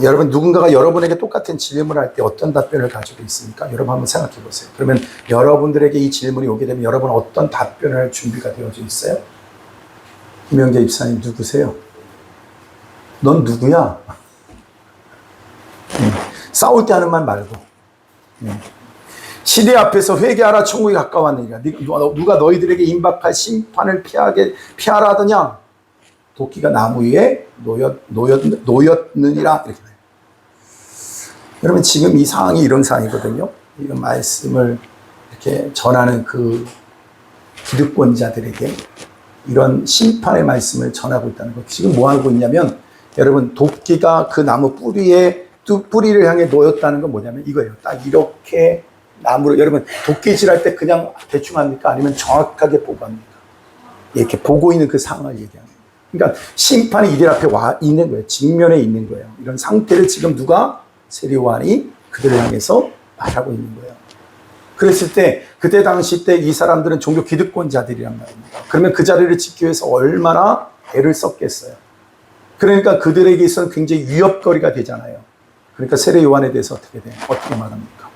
여러분 누군가가 여러분에게 똑같은 질문을 할 때 어떤 답변을 가지고 있습니까? 여러분 한번 생각해 보세요. 그러면 여러분들에게 이 질문이 오게 되면 여러분 어떤 답변을 할 준비가 되어져 있어요? 김영재 입사님 누구세요? 넌 누구야? 싸울 때 하는 말 말고 시대 앞에서 회개하라 천국이 가까웠느니라. 누가 너희들에게 임박할 심판을 피하라 하더냐? 도끼가 나무 위에 놓였느니라. 이렇게. 여러분 지금 이 상황이 이런 상황이거든요. 이런 말씀을 이렇게 전하는 그 기득권자들에게 이런 심판의 말씀을 전하고 있다는 것. 지금 뭐 하고 있냐면 여러분 도끼가 그 나무 뿌리를 향해 놓였다는 건 뭐냐면 이거예요. 딱 이렇게 나무로 여러분 도끼질할 때 그냥 대충 합니까? 아니면 정확하게 보고 합니까? 이렇게 보고 있는 그 상황을 얘기하는 거예요. 그러니까 심판이 이들 앞에 와 있는 거예요. 직면에 있는 거예요. 이런 상태를 지금 누가 세리요한이 그들을 향해서 말하고 있는 거예요. 그랬을 때 그때 당시 때 이 사람들은 종교 기득권자들이란 말입니다. 그러면 그 자리를 지키기 위해서 얼마나 애를 썼겠어요. 그러니까 그들에게 있어서 굉장히 위협거리가 되잖아요. 그러니까 세례 요한에 대해서 어떻게 말합니까?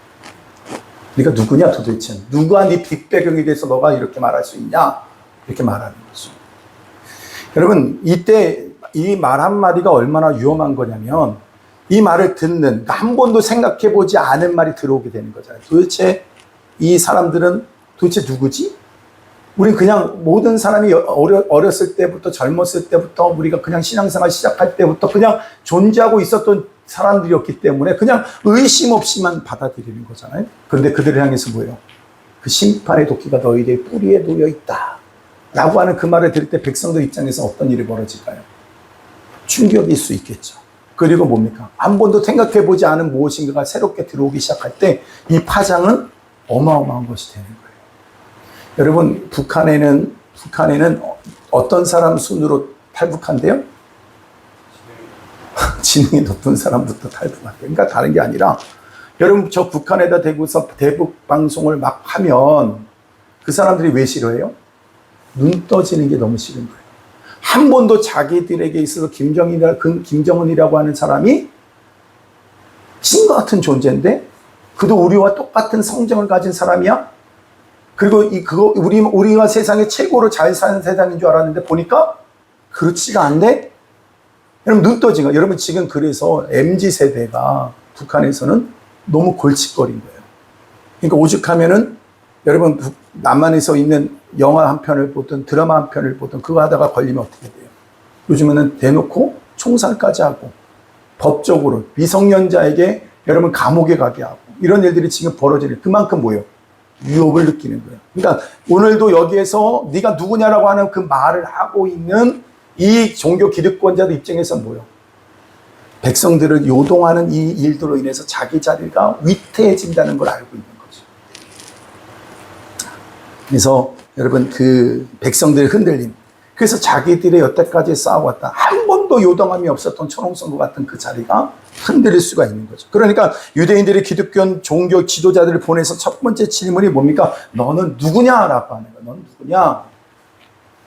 네가 누구냐 도대체? 누가 네 뒷배경에 대해서 너가 이렇게 말할 수 있냐? 이렇게 말하는 거죠. 여러분 이때 이 말 한마디가 얼마나 위험한 거냐면 이 말을 듣는 한 번도 생각해 보지 않은 말이 들어오게 되는 거잖아요. 도대체 이 사람들은 도대체 누구지? 우린 그냥 모든 사람이 어렸을 때부터 젊었을 때부터 우리가 그냥 신앙생활 시작할 때부터 그냥 존재하고 있었던 사람들이었기 때문에 그냥 의심 없이만 받아들이는 거잖아요. 그런데 그들을 향해서 뭐예요? 그 심판의 도끼가 너희들의 뿌리에 놓여 있다 라고 하는 그 말을 들을 때 백성들 입장에서 어떤 일이 벌어질까요? 충격일 수 있겠죠. 그리고 뭡니까? 한 번도 생각해 보지 않은 무엇인가가 새롭게 들어오기 시작할 때 이 파장은 어마어마한 것이 되는 거예요. 여러분 북한에는 어떤 사람 순으로 탈북한대요? 지능이 높은 사람부터 탈북한대요. 그러니까 다른 게 아니라 여러분 저 북한에다 대고서 대북 방송을 막 하면 그 사람들이 왜 싫어해요? 눈 떠지는 게 너무 싫은 거예요. 한 번도 자기들에게 있어서 김정은이라고 하는 사람이 신과 같은 존재인데 그도 우리와 똑같은 성정을 가진 사람이야? 그리고 우리가 세상에 최고로 잘 사는 세상인 줄 알았는데 보니까 그렇지가 않네? 여러분 눈 떠진 거예요. 여러분 지금 그래서 MZ세대가 북한에서는 너무 골칫거린 거예요. 그러니까 오죽하면은 여러분 남한에서 있는 영화 한 편을 보든 드라마 한 편을 보든 그거 하다가 걸리면 어떻게 돼요? 요즘에는 대놓고 총살까지 하고 법적으로 미성년자에게 여러분 감옥에 가게 하고 이런 일들이 지금 벌어지는 그만큼 뭐예요? 위협을 느끼는 거예요. 그러니까 오늘도 여기에서 네가 누구냐라고 하는 그 말을 하고 있는 이 종교 기득권자들 입장에서 뭐예요? 백성들을 요동하는 이 일들로 인해서 자기 자리가 위태해진다는 걸 알고 있는 거죠. 그래서 여러분 그 백성들의 흔들림, 그래서 자기들의 여태까지 쌓아왔다 한 번도 요동함이 없었던 초롱성과 같은 그 자리가 흔들릴 수가 있는 거죠. 그러니까 유대인들이 기독교 종교 지도자들을 보내서 첫 번째 질문이 뭡니까? 너는 누구냐라고 하는 거예요. 너는 누구냐?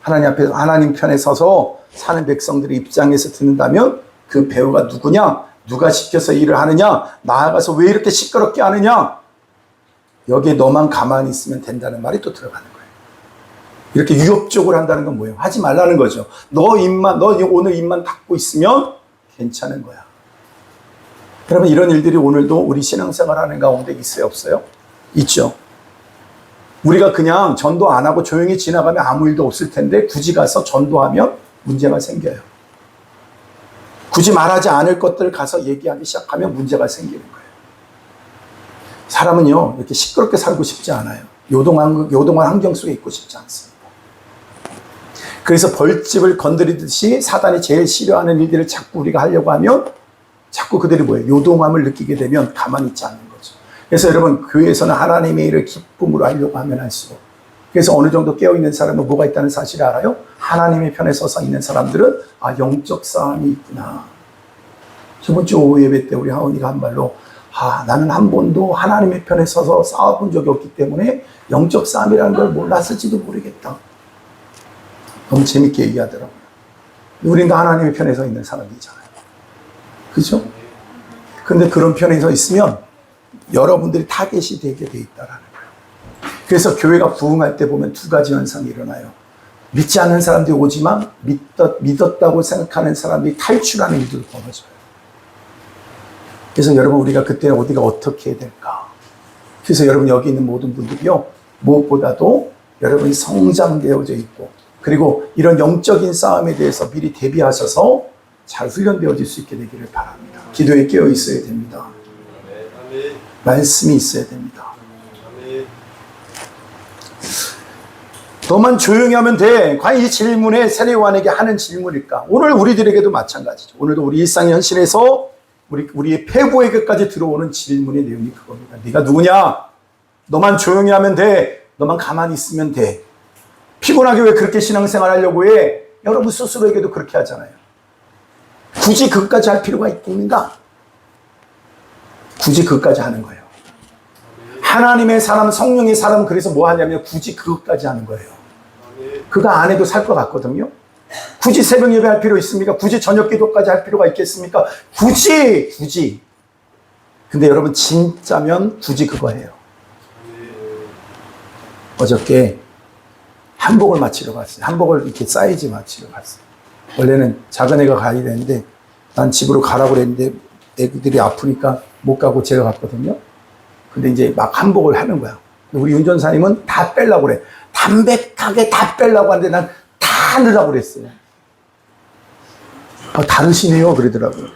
하나님 앞에 하나님 편에 서서 사는 백성들의 입장에서 듣는다면 그 배우가 누구냐? 누가 시켜서 일을 하느냐? 나아가서 왜 이렇게 시끄럽게 하느냐? 여기에 너만 가만히 있으면 된다는 말이 또 들어가는 거예요. 이렇게 위협적으로 한다는 건 뭐예요? 하지 말라는 거죠. 너 오늘 입만 닫고 있으면 괜찮은 거야. 그러면 이런 일들이 오늘도 우리 신앙생활 하는 가운데 있어요, 없어요? 있죠. 우리가 그냥 전도 안 하고 조용히 지나가면 아무 일도 없을 텐데 굳이 가서 전도하면 문제가 생겨요. 굳이 말하지 않을 것들을 가서 얘기하기 시작하면 문제가 생기는 거예요. 사람은요, 이렇게 시끄럽게 살고 싶지 않아요. 요동한 환경 속에 있고 싶지 않습니다. 그래서 벌집을 건드리듯이 사단이 제일 싫어하는 일들을 자꾸 우리가 하려고 하면 자꾸 그들이 뭐예요? 요동함을 느끼게 되면 가만히 있지 않는 거죠. 그래서 여러분 교회에서는 하나님의 일을 기쁨으로 하려고 하면 할수록 그래서 어느 정도 깨어있는 사람은 뭐가 있다는 사실을 알아요? 하나님의 편에 서서 있는 사람들은 영적 싸움이 있구나. 저번 주 오후 예배 때 우리 하원이가 한 말로 나는 한 번도 하나님의 편에 서서 싸워본 적이 없기 때문에 영적 싸움이라는 걸 몰랐을지도 모르겠다. 너무 재밌게 얘기하더라고요. 우리는 하나님의 편에 서 있는 사람이잖아요. 그죠? 근데 그런 편에 서 있으면 여러분들이 타겟이 되게 돼 있다라는 거예요. 그래서 교회가 부흥할 때 보면 두 가지 현상이 일어나요. 믿지 않는 사람들이 오지만 믿었다고 생각하는 사람들이 탈출하는 일들도 벌어져요. 그래서 여러분 우리가 그때 어디가 어떻게 해야 될까? 그래서 여러분 여기 있는 모든 분들이요. 무엇보다도 여러분이 성장되어져 있고 그리고 이런 영적인 싸움에 대해서 미리 대비하셔서 잘 훈련되어질 수 있게 되기를 바랍니다. 기도에 깨어 있어야 됩니다. 말씀이 있어야 됩니다. 너만 조용히 하면 돼. 과연 이 질문에 세례요한에게 하는 질문일까? 오늘 우리들에게도 마찬가지죠. 오늘도 우리 일상 현실에서 우리의 폐부에게까지 들어오는 질문의 내용이 그겁니다. 네가 누구냐? 너만 조용히 하면 돼. 너만 가만히 있으면 돼. 피곤하게 왜 그렇게 신앙생활 하려고 해? 여러분 스스로에게도 그렇게 하잖아요. 굳이 그것까지 할 필요가 있겠는가? 굳이 그것까지 하는 거예요. 하나님의 사람, 성령의 사람, 그래서 뭐 하냐면 굳이 그것까지 하는 거예요. 그거 안 해도 살 것 같거든요. 굳이 새벽 예배 할 필요 있습니까? 굳이 저녁 기도까지 할 필요가 있겠습니까? 굳이. 근데 여러분 진짜면 굳이 그거 해요. 어저께 한복을 맞추러 갔어요. 한복을 이렇게 사이즈 맞추러 갔어요. 원래는 작은 애가 가야 되는데 난 집으로 가라고 그랬는데 애들이 아프니까 못 가고 제가 갔거든요. 근데 이제 막 한복을 하는 거야. 우리 운전사님은 다 빼려고 그래. 담백하게 다 빼려고 하는데 난 다 넣으려고 그랬어요. 다르시네요. 그러더라고요.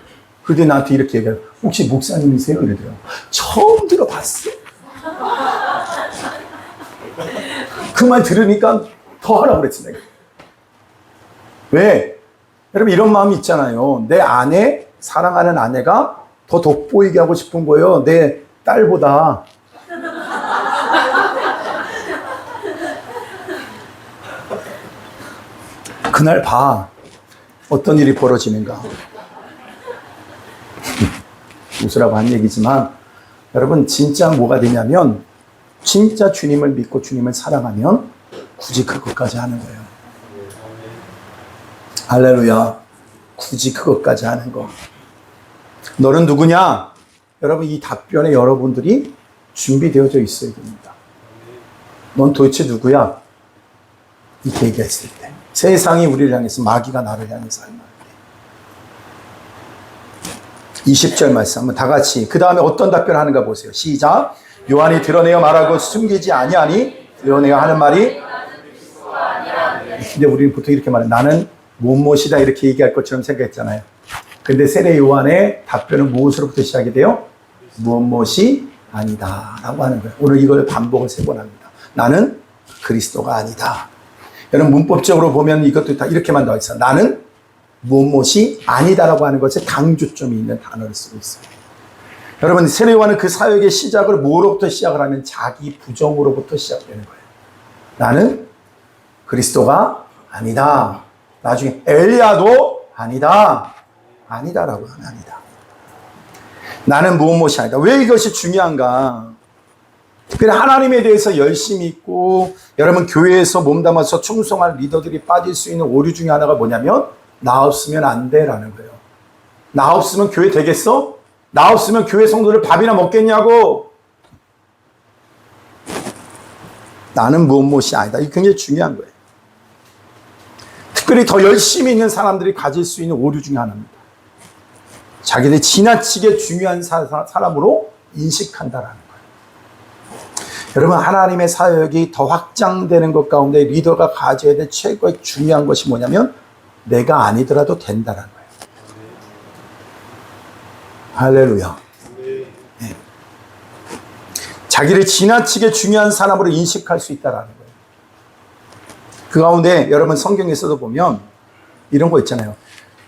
그런데 나한테 이렇게 얘기해요. 혹시 목사님이세요? 그러더라고요. 처음 들어봤어. 그 말 들으니까 더 하라고 그랬지, 내가. 왜? 여러분, 이런 마음이 있잖아요. 내 아내, 사랑하는 아내가 더 돋보이게 하고 싶은 거예요. 내 딸보다. 그날 봐. 어떤 일이 벌어지는가. 웃으라고 한 얘기지만, 여러분, 진짜 뭐가 되냐면, 진짜 주님을 믿고 주님을 사랑하면 굳이 그것까지 하는 거예요. 할렐루야. 굳이 그것까지 하는 거. 너는 누구냐? 여러분, 이 답변에 여러분들이 준비되어져 있어야 됩니다. 넌 도대체 누구야? 이렇게 얘기했을 때. 세상이 우리를 향해서, 마귀가 나를 향해서 할 말. 20절 말씀 한번 다 같이. 그 다음에 어떤 답변하는가 보세요. 시작. 요한이 드러내어 말하고 숨기지 아니하니 드러내어 하는 말이. 근데 우리는 보통 이렇게 말해요. 나는 무엇이다 이렇게 얘기할 것처럼 생각했잖아요. 근데 세례 요한의 답변은 무엇으로부터 시작이 돼요? 무엇이 아니다 라고 하는 거예요. 오늘 이걸 반복을 3번 합니다. 나는 그리스도가 아니다. 여러분 문법적으로 보면 이것도 다 이렇게만 나와 있어요. 나는 무엇이 아니다라고 하는 것에 강조점이 있는 단어를 쓰고 있어요. 여러분 세례 요한은 그 사역의 시작을 뭐로부터 시작을 하면 자기 부정으로부터 시작되는 거예요. 나는 그리스도가 아니다. 나중에 엘리야도 아니다. 아니다라고 하는 아니다. 나는 무엇이 아니다. 왜 이것이 중요한가? 특별히 하나님에 대해서 열심히 있고 여러분 교회에서 몸담아서 충성할 리더들이 빠질 수 있는 오류 중에 하나가 뭐냐면 나 없으면 안 돼라는 거예요. 나 없으면 교회 되겠어? 나 없으면 교회 성도들 밥이나 먹겠냐고. 나는 무엇이 아니다. 이게 굉장히 중요한 거예요. 특별히 더 열심히 있는 사람들이 가질 수 있는 오류 중에 하나입니다. 자기들이 지나치게 중요한 사람으로 인식한다라는 거예요. 여러분 하나님의 사역이 더 확장되는 것 가운데 리더가 가져야 될 최고의 중요한 것이 뭐냐면 내가 아니더라도 된다라는 거예요. 할렐루야. 네. 자기를 지나치게 중요한 사람으로 인식할 수 있다라는 거예요. 그 가운데 여러분 성경에서도 보면 이런 거 있잖아요.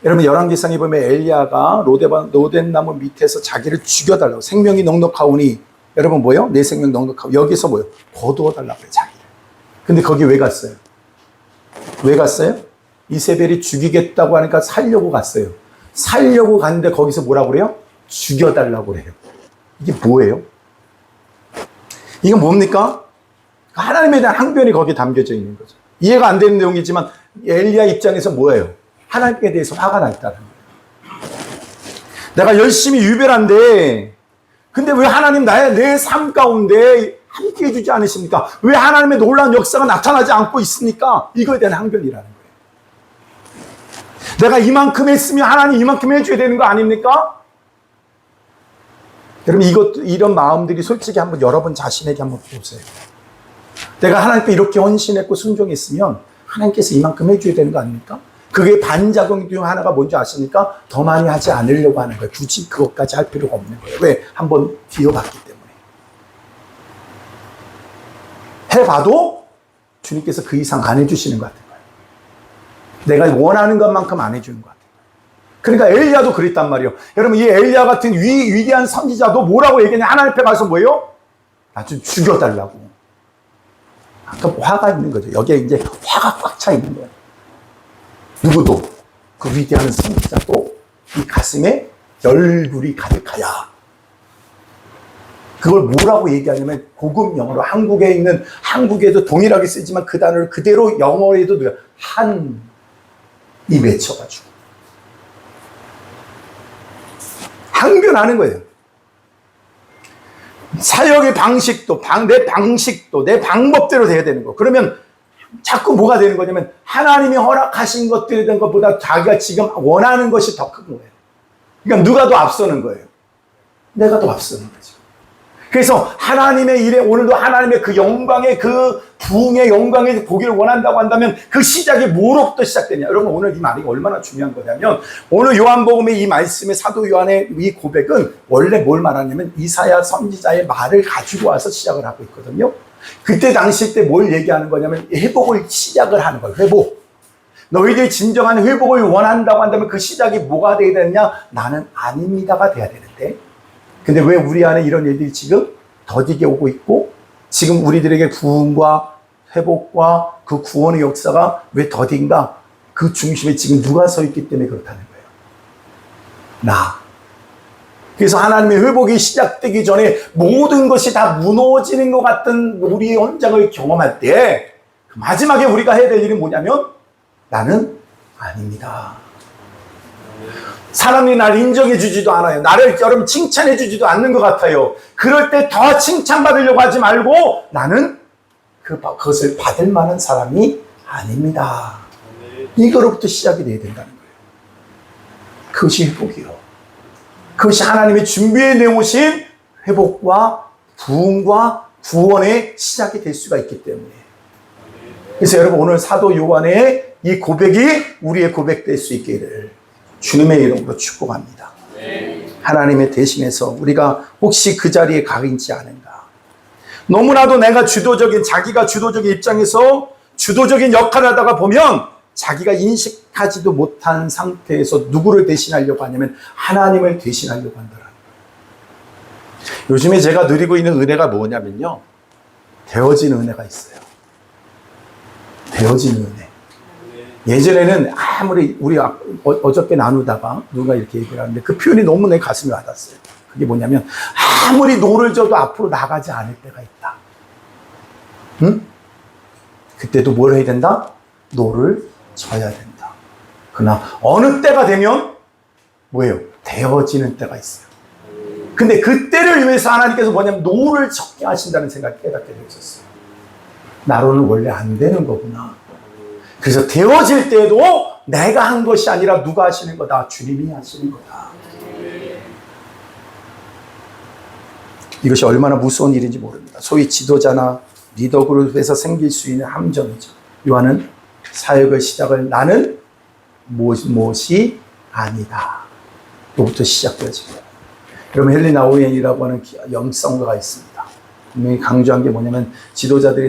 여러분 열왕기상에 보면 엘리야가 로덴나무 밑에서 자기를 죽여달라고 생명이 넉넉하오니 여러분 뭐요? 내 생명 넉넉하오. 여기서 뭐요? 거두어달라고 해요. 자기를. 근데 거기 왜 갔어요? 왜 갔어요? 이세벨이 죽이겠다고 하니까 살려고 갔어요. 살려고 갔는데 거기서 뭐라고 그래요? 죽여달라고 그래요. 이게 뭐예요? 이게 뭡니까? 하나님에 대한 항변이 거기에 담겨져 있는 거죠. 이해가 안 되는 내용이지만 엘리야 입장에서 뭐예요? 하나님에 대해서 화가 나 있다는 거예요. 내가 열심히 유별한데 근데 왜 하나님 내 삶 가운데 함께 해주지 않으십니까? 왜 하나님의 놀라운 역사가 나타나지 않고 있습니까? 이거에 대한 항변이라는 거예요. 내가 이만큼 했으면 하나님 이만큼 해줘야 되는 거 아닙니까? 여러분 이런 마음들이 솔직히 한번 여러분 자신에게 한번 보세요. 내가 하나님께 이렇게 헌신했고 순종했으면 하나님께서 이만큼 해줘야 되는 거 아닙니까? 그게 반작용 중 하나가 뭔지 아십니까? 더 많이 하지 않으려고 하는 거예요. 굳이 그것까지 할 필요가 없는 거예요. 왜? 한번 뒤어봤기 때문에. 해봐도 주님께서 그 이상 안 해주시는 것 같은 거예요. 내가 원하는 것만큼 안 해주는 것 같아요. 그러니까 엘리야도 그랬단 말이에요. 여러분 이 엘리야 같은 위대한 선지자도 뭐라고 얘기했냐? 하나님 앞에 가서 뭐예요? 나 좀 죽여달라고. 아까 화가 있는 거죠. 여기에 이제 화가 꽉 차 있는 거예요. 누구도 그 위대한 선지자도 이 가슴에 열불이 가득하야. 그걸 뭐라고 얘기하냐면 고급 영어로 한국에도 동일하게 쓰지만 그 단어를 그대로 영어에도 한이 맺혀가지고 항변하는 거예요. 사역의 방식도 내 방식도 내 방법대로 돼야 되는 거. 그러면 자꾸 뭐가 되는 거냐면 하나님이 허락하신 것들에 대한 것보다 자기가 지금 원하는 것이 더 큰 거예요. 그러니까 누가 더 앞서는 거예요? 내가 더 앞서는 거죠. 그래서 하나님의 일에 오늘도 하나님의 그 영광의 그 부흥의 영광의 보기를 원한다고 한다면 그 시작이 뭐로부터 시작되냐? 여러분 오늘 이 말이 얼마나 중요한 거냐면 오늘 요한복음의 이 말씀의 사도 요한의 이 고백은 원래 뭘 말하냐면 이사야 선지자의 말을 가지고 와서 시작을 하고 있거든요. 그때 당시 때 뭘 얘기하는 거냐면 회복을 시작을 하는 거예요. 회복. 너희들이 진정한 회복을 원한다고 한다면 그 시작이 뭐가 돼야 되느냐? 나는 아닙니다가 돼야 되는데 근데 왜 우리 안에 이런 일들이 지금 더디게 오고 있고 지금 우리들에게 부흥과 회복과 그 구원의 역사가 왜 더딘가? 그 중심에 지금 누가 서 있기 때문에 그렇다는 거예요. 나. 그래서 하나님의 회복이 시작되기 전에 모든 것이 다 무너지는 것 같은 우리의 현장을 경험할 때 마지막에 우리가 해야 될 일은 뭐냐면 나는 아닙니다. 사람이 나를 인정해 주지도 않아요. 나를 여러분 칭찬해 주지도 않는 것 같아요. 그럴 때 더 칭찬받으려고 하지 말고 나는 그것을 받을 만한 사람이 아닙니다. 이거로부터 시작이 돼야 된다는 거예요. 그것이 회복이요. 그것이 하나님이 준비해 내오신 회복과 부흥과 구원의 시작이 될 수가 있기 때문에. 그래서 여러분 오늘 사도 요한의 이 고백이 우리의 고백 될 수 있기를 주님의 이름으로 축복합니다. 하나님의 대신해서 우리가 혹시 그 자리에 가 있지 않은가. 너무나도 내가 자기가 주도적인 입장에서 주도적인 역할을 하다가 보면 자기가 인식하지도 못한 상태에서 누구를 대신하려고 하냐면 하나님을 대신하려고 한다는 거예요. 요즘에 제가 누리고 있는 은혜가 뭐냐면요. 되어진 은혜가 있어요. 되어진 은혜. 예전에는 아무리 우리 어저께 나누다가 누가 이렇게 얘기를 하는데 그 표현이 너무 내 가슴에 와닿았어요. 그게 뭐냐면 아무리 노를 져도 앞으로 나가지 않을 때가 있다. 응? 그때도 뭘 해야 된다? 노를 져야 된다. 그러나 어느 때가 되면 뭐예요? 되어지는 때가 있어요. 근데 그때를 위해서 하나님께서 뭐냐면 노를 적게 하신다는 생각을 깨닫게 되었어요. 나로는 원래 안 되는 거구나. 그래서 되어질 때도 내가 한 것이 아니라 누가 하시는 거다? 주님이 하시는 거다. 이것이 얼마나 무서운 일인지 모릅니다. 소위 지도자나 리더 그룹에서 생길 수 있는 함정이죠. 요한은 사역의 시작을 나는 무엇이 아니다. 로부터 시작되어집니다. 여러분 헬리나 오웬이라고 하는 영성가가 있습니다. 분명히 강조한 게 뭐냐면 지도자에게서는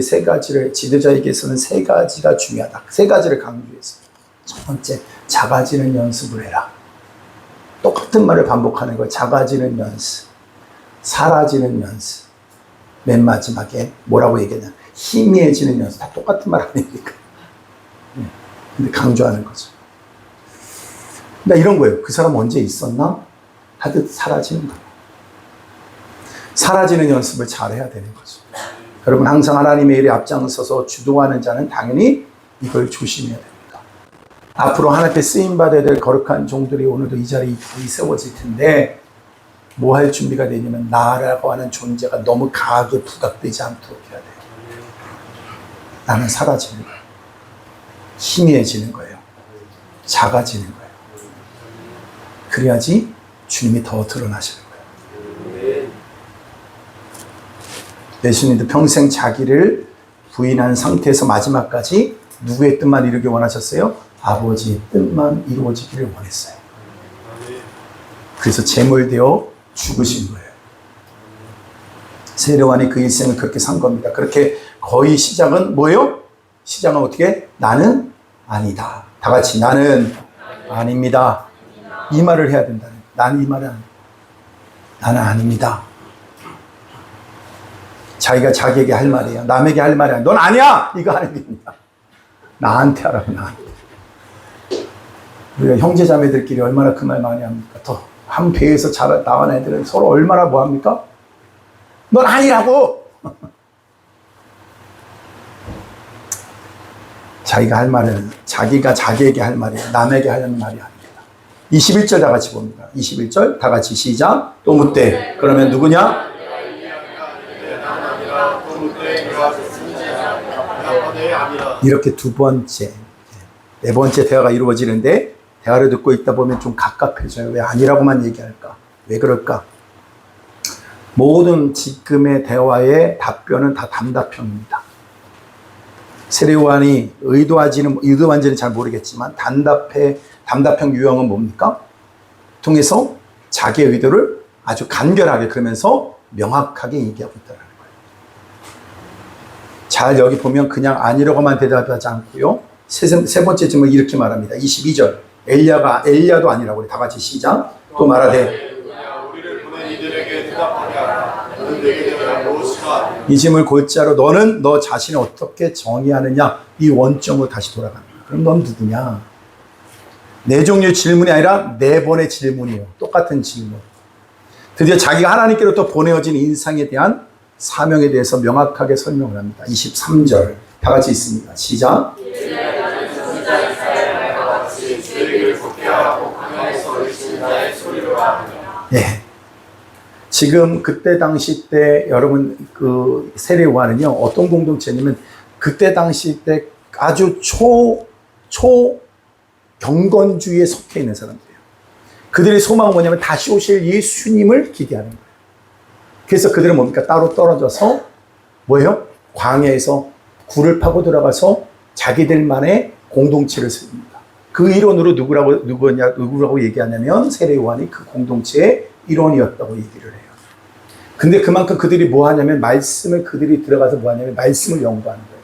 세 가지가 중요하다. 세 가지를 강조했어요. 첫 번째, 작아지는 연습을 해라. 똑같은 말을 반복하는 거예요. 작아지는 연습, 사라지는 연습. 맨 마지막에 뭐라고 얘기하냐? 희미해지는 연습. 다 똑같은 말 아닙니까? 근데 강조하는 거죠. 나 이런 거예요. 그 사람 언제 있었나? 하듯 사라지는 거예요. 사라지는 연습을 잘해야 되는 거죠. 여러분 항상 하나님의 일에 앞장서서 주도하는 자는 당연히 이걸 조심해야 됩니다. 앞으로 하나님께 쓰임받아야 될 거룩한 종들이 오늘도 이 자리에 세워질 텐데 뭐 할 준비가 되냐면 나라고 하는 존재가 너무 강하게 부각되지 않도록 해야 돼요. 나는 사라지는 거예요. 희미해지는 거예요. 작아지는 거예요. 그래야지 주님이 더 드러나시는 거예요. 예수님도 평생 자기를 부인한 상태에서 마지막까지 누구의 뜻만 이루기 원하셨어요? 아버지의 뜻만 이루어지기를 원했어요. 그래서 제물되어 죽으신 거예요. 세례요한이 그 일생을 그렇게 산 겁니다. 그렇게 거의 시작은 뭐예요? 시작은 어떻게? 나는 아니다. 다 같이 나는 아닙니다. 이 말을 해야 된다는 거예요. 나는 이 말은 아닙니다. 나는 아닙니다. 자기가 자기에게 할 말이에요. 남에게 할 말이 아니야. 넌 아니야! 이거 하는 게 아니야. 나한테 하라고, 나한테. 우리가 형제 자매들끼리 얼마나 그 말 많이 합니까? 더 한 배에서 나간 애들은 서로 얼마나 뭐 합니까? 넌 아니라고! 자기가 할 말은 자기가 자기에게 할 말이에요. 남에게 하려는 말이 아닙니다. 21절 다 같이 봅니다. 21절 다 같이 시작. 또 묻되 그러면 누구냐? 이렇게 두 번째, 네 번째 대화가 이루어지는데 대화를 듣고 있다 보면 좀 갑갑해져요. 왜 아니라고만 얘기할까? 왜 그럴까? 모든 지금의 대화의 답변은 다 단답형입니다. 세례요한이 의도한지는 잘 모르겠지만 단답형 유형은 뭡니까? 통해서 자기의 의도를 아주 간결하게 그러면서 명확하게 얘기하고 있다는 거예요. 잘 여기 보면 그냥 아니라고만 대답하지 않고요. 세 번째 질문 이렇게 말합니다. 22절. 엘리야도 아니라고 그래. 다 같이 시작. 또 말하되 우리를 보낸 이들에게 대답하게 하라. 너는 내게 대하여 무엇이라. 이 질문을 골자로 너는 너 자신을 어떻게 정의하느냐 이 원점으로 다시 돌아갑니다. 그럼 넌 누구냐? 네 종류의 질문이 아니라 네 번의 질문이에요. 똑같은 질문. 드디어 자기가 하나님께로부터 보내어진 인상에 대한 사명에 대해서 명확하게 설명을 합니다. 23절 다 같이 있습니다. 시작. 예. 지금 그때 당시 때 여러분 그 세례요한은요 어떤 공동체냐면 그때 당시 때 아주 경건주의에 속해 있는 사람들이에요. 그들의 소망은 뭐냐면 다시 오실 예수님을 기대하는 거예요. 그래서 그들은 뭡니까? 따로 떨어져서 뭐예요? 광야에서 굴을 파고 들어가서 자기들만의 공동체를 세웁니다. 그 일원으로 누구라고 얘기하냐면 세례요한이 그 공동체의 일원이었다고 얘기를 해요. 근데 그만큼 그들이 뭐 하냐면 그들이 들어가서 뭐 하냐면 말씀을 연구하는 거예요.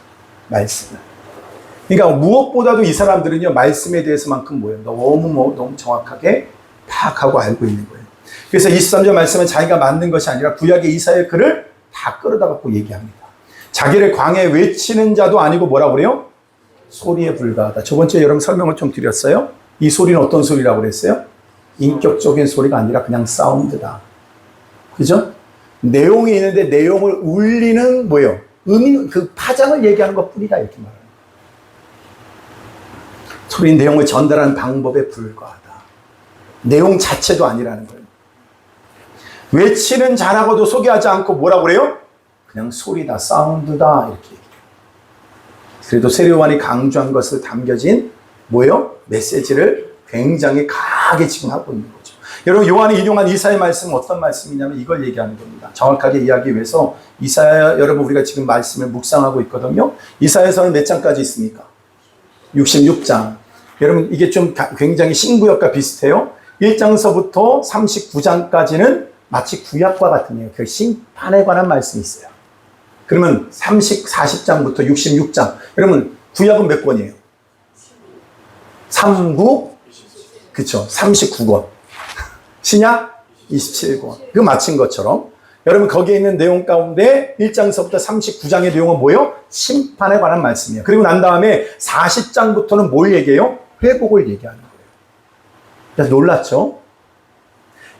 말씀을. 그러니까 무엇보다도 이 사람들은요 말씀에 대해서만큼 뭐예요? 너무 정확하게 파악하고 알고 있는 거예요. 그래서 23절 말씀은 자기가 만든 것이 아니라 구약의 이사야의 글을 다 끌어다 갖고 얘기합니다. 자기를 광야에 외치는 자도 아니고 뭐라고 그래요? 소리에 불과하다. 저번주에 여러분 설명을 좀 드렸어요. 이 소리는 어떤 소리라고 그랬어요? 인격적인 소리가 아니라 그냥 사운드다. 그죠? 내용이 있는데 내용을 울리는 뭐예요? 그 파장을 얘기하는 것 뿐이다. 이렇게 말합니다. 소리 내용을 전달하는 방법에 불과하다. 내용 자체도 아니라는 거예요. 외치는 자라고도 소개하지 않고 뭐라고 그래요? 그냥 소리다, 사운드다 이렇게 얘기해요. 그래도 세례요한이 강조한 것을 담겨진 뭐예요? 메시지를 굉장히 강하게 지금 하고 있는 거죠. 여러분 요한이 인용한 이사야의 말씀은 어떤 말씀이냐면 이걸 얘기하는 겁니다. 정확하게 이해하기 위해서 이사야 여러분 우리가 지금 말씀을 묵상하고 있거든요. 이사야서는 몇 장까지 있습니까? 66장. 여러분 이게 좀 굉장히 신구약과 비슷해요. 1장서부터 39장까지는 마치 구약과 같은 그 심판에 관한 말씀이 있어요. 그러면 40장부터 66장. 여러분 구약은 몇 권이에요? 39? 그쵸. 39권. 신약? 27권. 그거 마친 것처럼. 여러분 거기에 있는 내용 가운데 1장서부터 39장의 내용은 뭐예요? 심판에 관한 말씀이에요. 그리고 난 다음에 40장부터는 뭘 얘기해요? 회복을 얘기하는 거예요. 그래서 놀랐죠?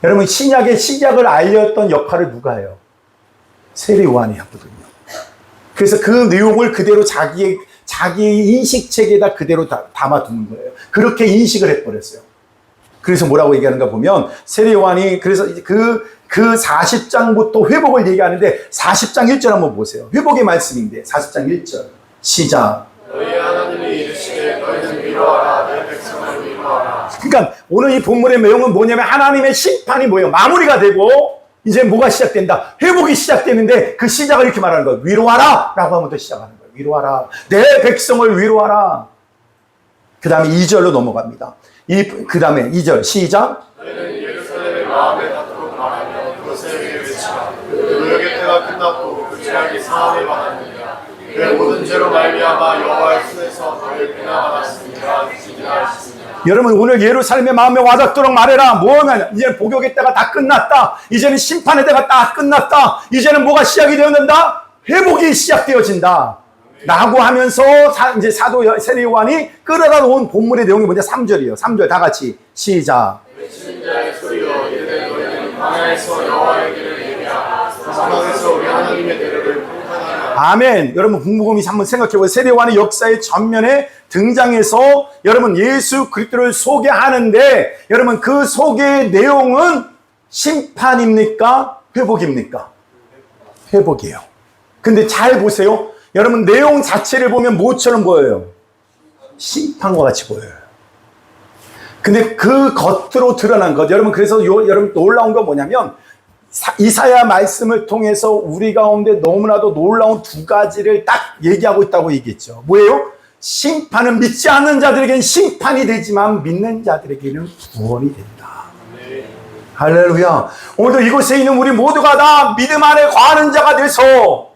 여러분 신약의 시작을 알렸던 역할을 누가 해요? 세례요한이 하거든요. 그래서 그 내용을 그대로 자기 인식 체계에다 그대로 담아두는 거예요. 그렇게 인식을 해버렸어요. 그래서 뭐라고 얘기하는가 보면 세례 요한이 그래서 그 40장부터 회복을 얘기하는데 40장 1절 한번 보세요. 회복의 말씀인데 40장 1절 시작. 너희 하나님이 이르시되 너희는 위로하라 내 백성을 위로하라. 그러니까 오늘 이 본문의 내용은 뭐냐면 하나님의 심판이 뭐예요? 마무리가 되고 이제 뭐가 시작된다? 회복이 시작되는데 그 시작을 이렇게 말하는 거예요. 위로하라 라고 하면서 시작하는 거예요. 위로하라. 내 백성을 위로하라. 그 다음에 2절로 넘어갑니다. 그 다음에 2절 시작. 너희는 예루살렘의 마음에 닿도록 말하며 그것에 외치라. 그 노역의 때가 끝났고 그 죄악이 사함에 받았느니라. 그 모든 죄로 말미암아 여호와의 손에서 너희를 비난받았습니다. 지지하였습니다. 여러분 오늘 예루살렘의 마음에 와닿도록 말해라. 뭐냐면 이제 복역의 때가 다 끝났다. 이제는 심판의 때가 다 끝났다. 이제는 뭐가 시작이 되어진다? 회복이 시작되어진다. 라고 하면서 이제 사도 세례 요한이 끌어다 놓은 본문의 내용이 뭐냐? 3절이에요. 3절 다 같이 시작. 외치는 자의 소리여 이르되 너희는 광야에서 여호와의 길을 예비하라. 사막에서 우리 하나님의 대를 풍성하라. 아멘. 여러분 궁금히 한번 생각해보세요. 세례 요한의 역사의 전면에 등장해서 여러분 예수 그리스도를 소개하는데 여러분 그 소개의 내용은 심판입니까? 회복입니까? 회복이에요. 근데 잘 보세요. 여러분 내용 자체를 보면 뭐처럼 보여요? 심판과 같이 보여요. 근데 그 겉으로 드러난 것 여러분 그래서 여러분 놀라운 건 뭐냐면 이사야 말씀을 통해서 우리 가운데 너무나도 놀라운 두 가지를 딱 얘기하고 있다고 얘기했죠. 뭐예요? 심판은 믿지 않는 자들에게는 심판이 되지만 믿는 자들에게는 구원이 된다. 할렐루야. 오늘도 이곳에 있는 우리 모두가 다 믿음 안에 거하는 자가 돼서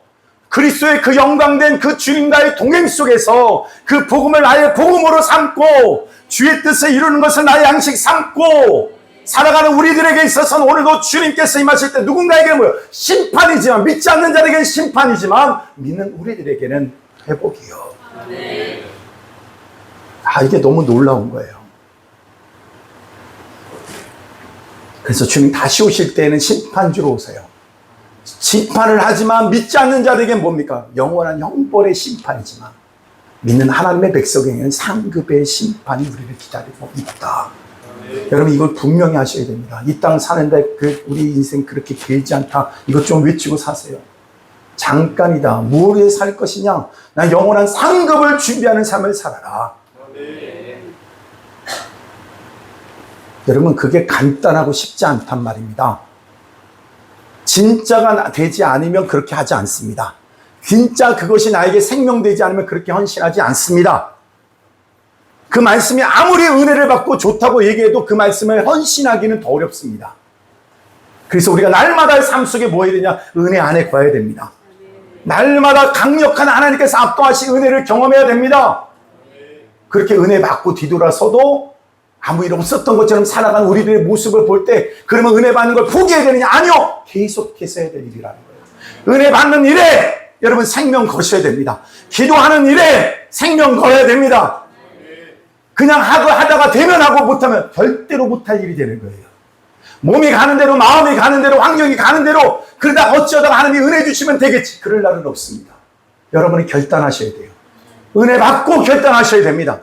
그리스도의 그 영광된 그 주님과의 동행 속에서 그 복음을 나의 복음으로 삼고 주의 뜻을 이루는 것을 나의 양식 삼고 살아가는 우리들에게 있어서는 오늘도 주님께서 임하실 때 누군가에게는 뭐예요? 심판이지만 믿지 않는 자에게는 심판이지만 믿는 우리들에게는 회복이요. 이게 너무 놀라운 거예요. 그래서 주님 다시 오실 때에는 심판주로 오세요. 심판을 하지만 믿지 않는 자들에게는 뭡니까? 영원한 형벌의 심판이지만 믿는 하나님의 백성에게는 상급의 심판이 우리를 기다리고 있다. 여러분 이걸 분명히 하셔야 됩니다. 이 땅 사는데 우리 인생 그렇게 길지 않다. 이것 좀 외치고 사세요. 잠깐이다. 무엇에 살 것이냐? 나 영원한 상급을 준비하는 삶을 살아라. 여러분 그게 간단하고 쉽지 않단 말입니다. 진짜가 되지 않으면 그렇게 하지 않습니다. 진짜 그것이 나에게 생명되지 않으면 그렇게 헌신하지 않습니다. 그 말씀이 아무리 은혜를 받고 좋다고 얘기해도 그 말씀을 헌신하기는 더 어렵습니다. 그래서 우리가 날마다의 삶 속에 뭐 해야 되냐? 은혜 안에 거해야 됩니다. 날마다 강력한 하나님께서 압도하신 은혜를 경험해야 됩니다. 그렇게 은혜 받고 뒤돌아서도 아무 일 없었던 것처럼 살아가는 우리들의 모습을 볼 때 그러면 은혜 받는 걸 포기해야 되느냐? 아니요! 계속해서 해야 될 일이라는 거예요. 은혜 받는 일에 여러분 생명 거셔야 됩니다. 기도하는 일에 생명 거해야 됩니다. 그냥 하다가 되면 하고 못하면 절대로 못할 일이 되는 거예요. 몸이 가는 대로 마음이 가는 대로 환경이 가는 대로 그러다 어쩌다가 하나님이 은혜 주시면 되겠지. 그럴 날은 없습니다. 여러분이 결단하셔야 돼요. 은혜 받고 결단하셔야 됩니다.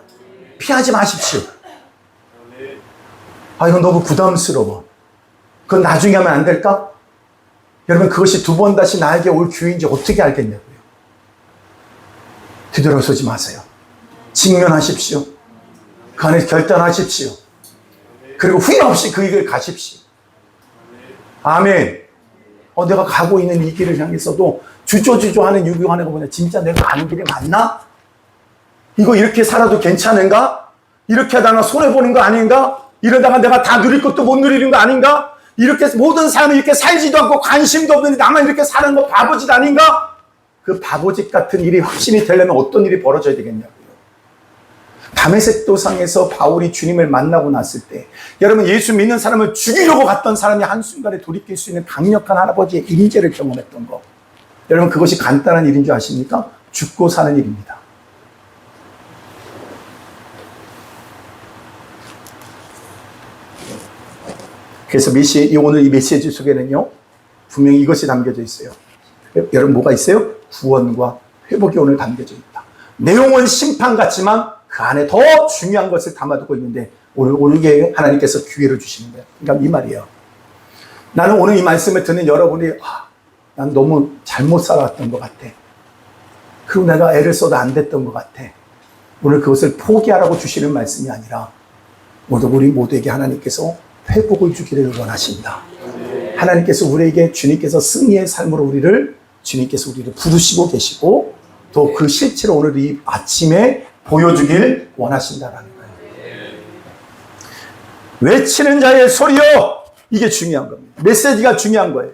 피하지 마십시오. 이건 너무 부담스러워. 그건 나중에 하면 안 될까? 여러분 그것이 두 번 다시 나에게 올 기회인지 어떻게 알겠냐고요. 뒤돌아서지 마세요. 직면하십시오. 그 안에 결단하십시오. 그리고 후회 없이 그 길을 가십시오. 아멘. 내가 가고 있는 이 길을 향해서도 주저주저하는 유교하는 거 보냐. 진짜 내가 가는 길이 맞나? 이거 이렇게 살아도 괜찮은가? 이렇게 하다가 손해보는 거 아닌가? 이러다가 내가 다 누릴 것도 못 누리는 거 아닌가? 이렇게 모든 사람이 이렇게 살지도 않고 관심도 없는데 나만 이렇게 사는 거 바보짓 아닌가? 그 바보짓 같은 일이 확신이 되려면 어떤 일이 벌어져야 되겠냐고요. 다메섹 도상에서 바울이 주님을 만나고 났을 때 여러분 예수 믿는 사람을 죽이려고 갔던 사람이 한순간에 돌이킬 수 있는 강력한 할아버지의 임재를 경험했던 거. 여러분 그것이 간단한 일인 줄 아십니까? 죽고 사는 일입니다. 그래서 오늘 이 메시지 속에는요 분명히 이것이 담겨져 있어요. 여러분 뭐가 있어요? 구원과 회복이 오늘 담겨져 있다. 내용은 심판 같지만 그 안에 더 중요한 것을 담아두고 있는데 오늘 하나님께서 기회를 주시는 거예요. 그러니까 이 말이에요. 나는 오늘 이 말씀을 듣는 여러분이 난 너무 잘못 살아왔던 것 같아. 그리고 내가 애를 써도 안 됐던 것 같아. 오늘 그것을 포기하라고 주시는 말씀이 아니라 모두 우리 모두에게 하나님께서 회복을 주기를 원하십니다. 하나님께서 우리에게 주님께서 승리의 삶으로 주님께서 우리를 부르시고 계시고 또 그 실체로 오늘 이 아침에 보여주길 원하신다라는 거예요. 외치는 자의 소리요! 이게 중요한 겁니다. 메시지가 중요한 거예요.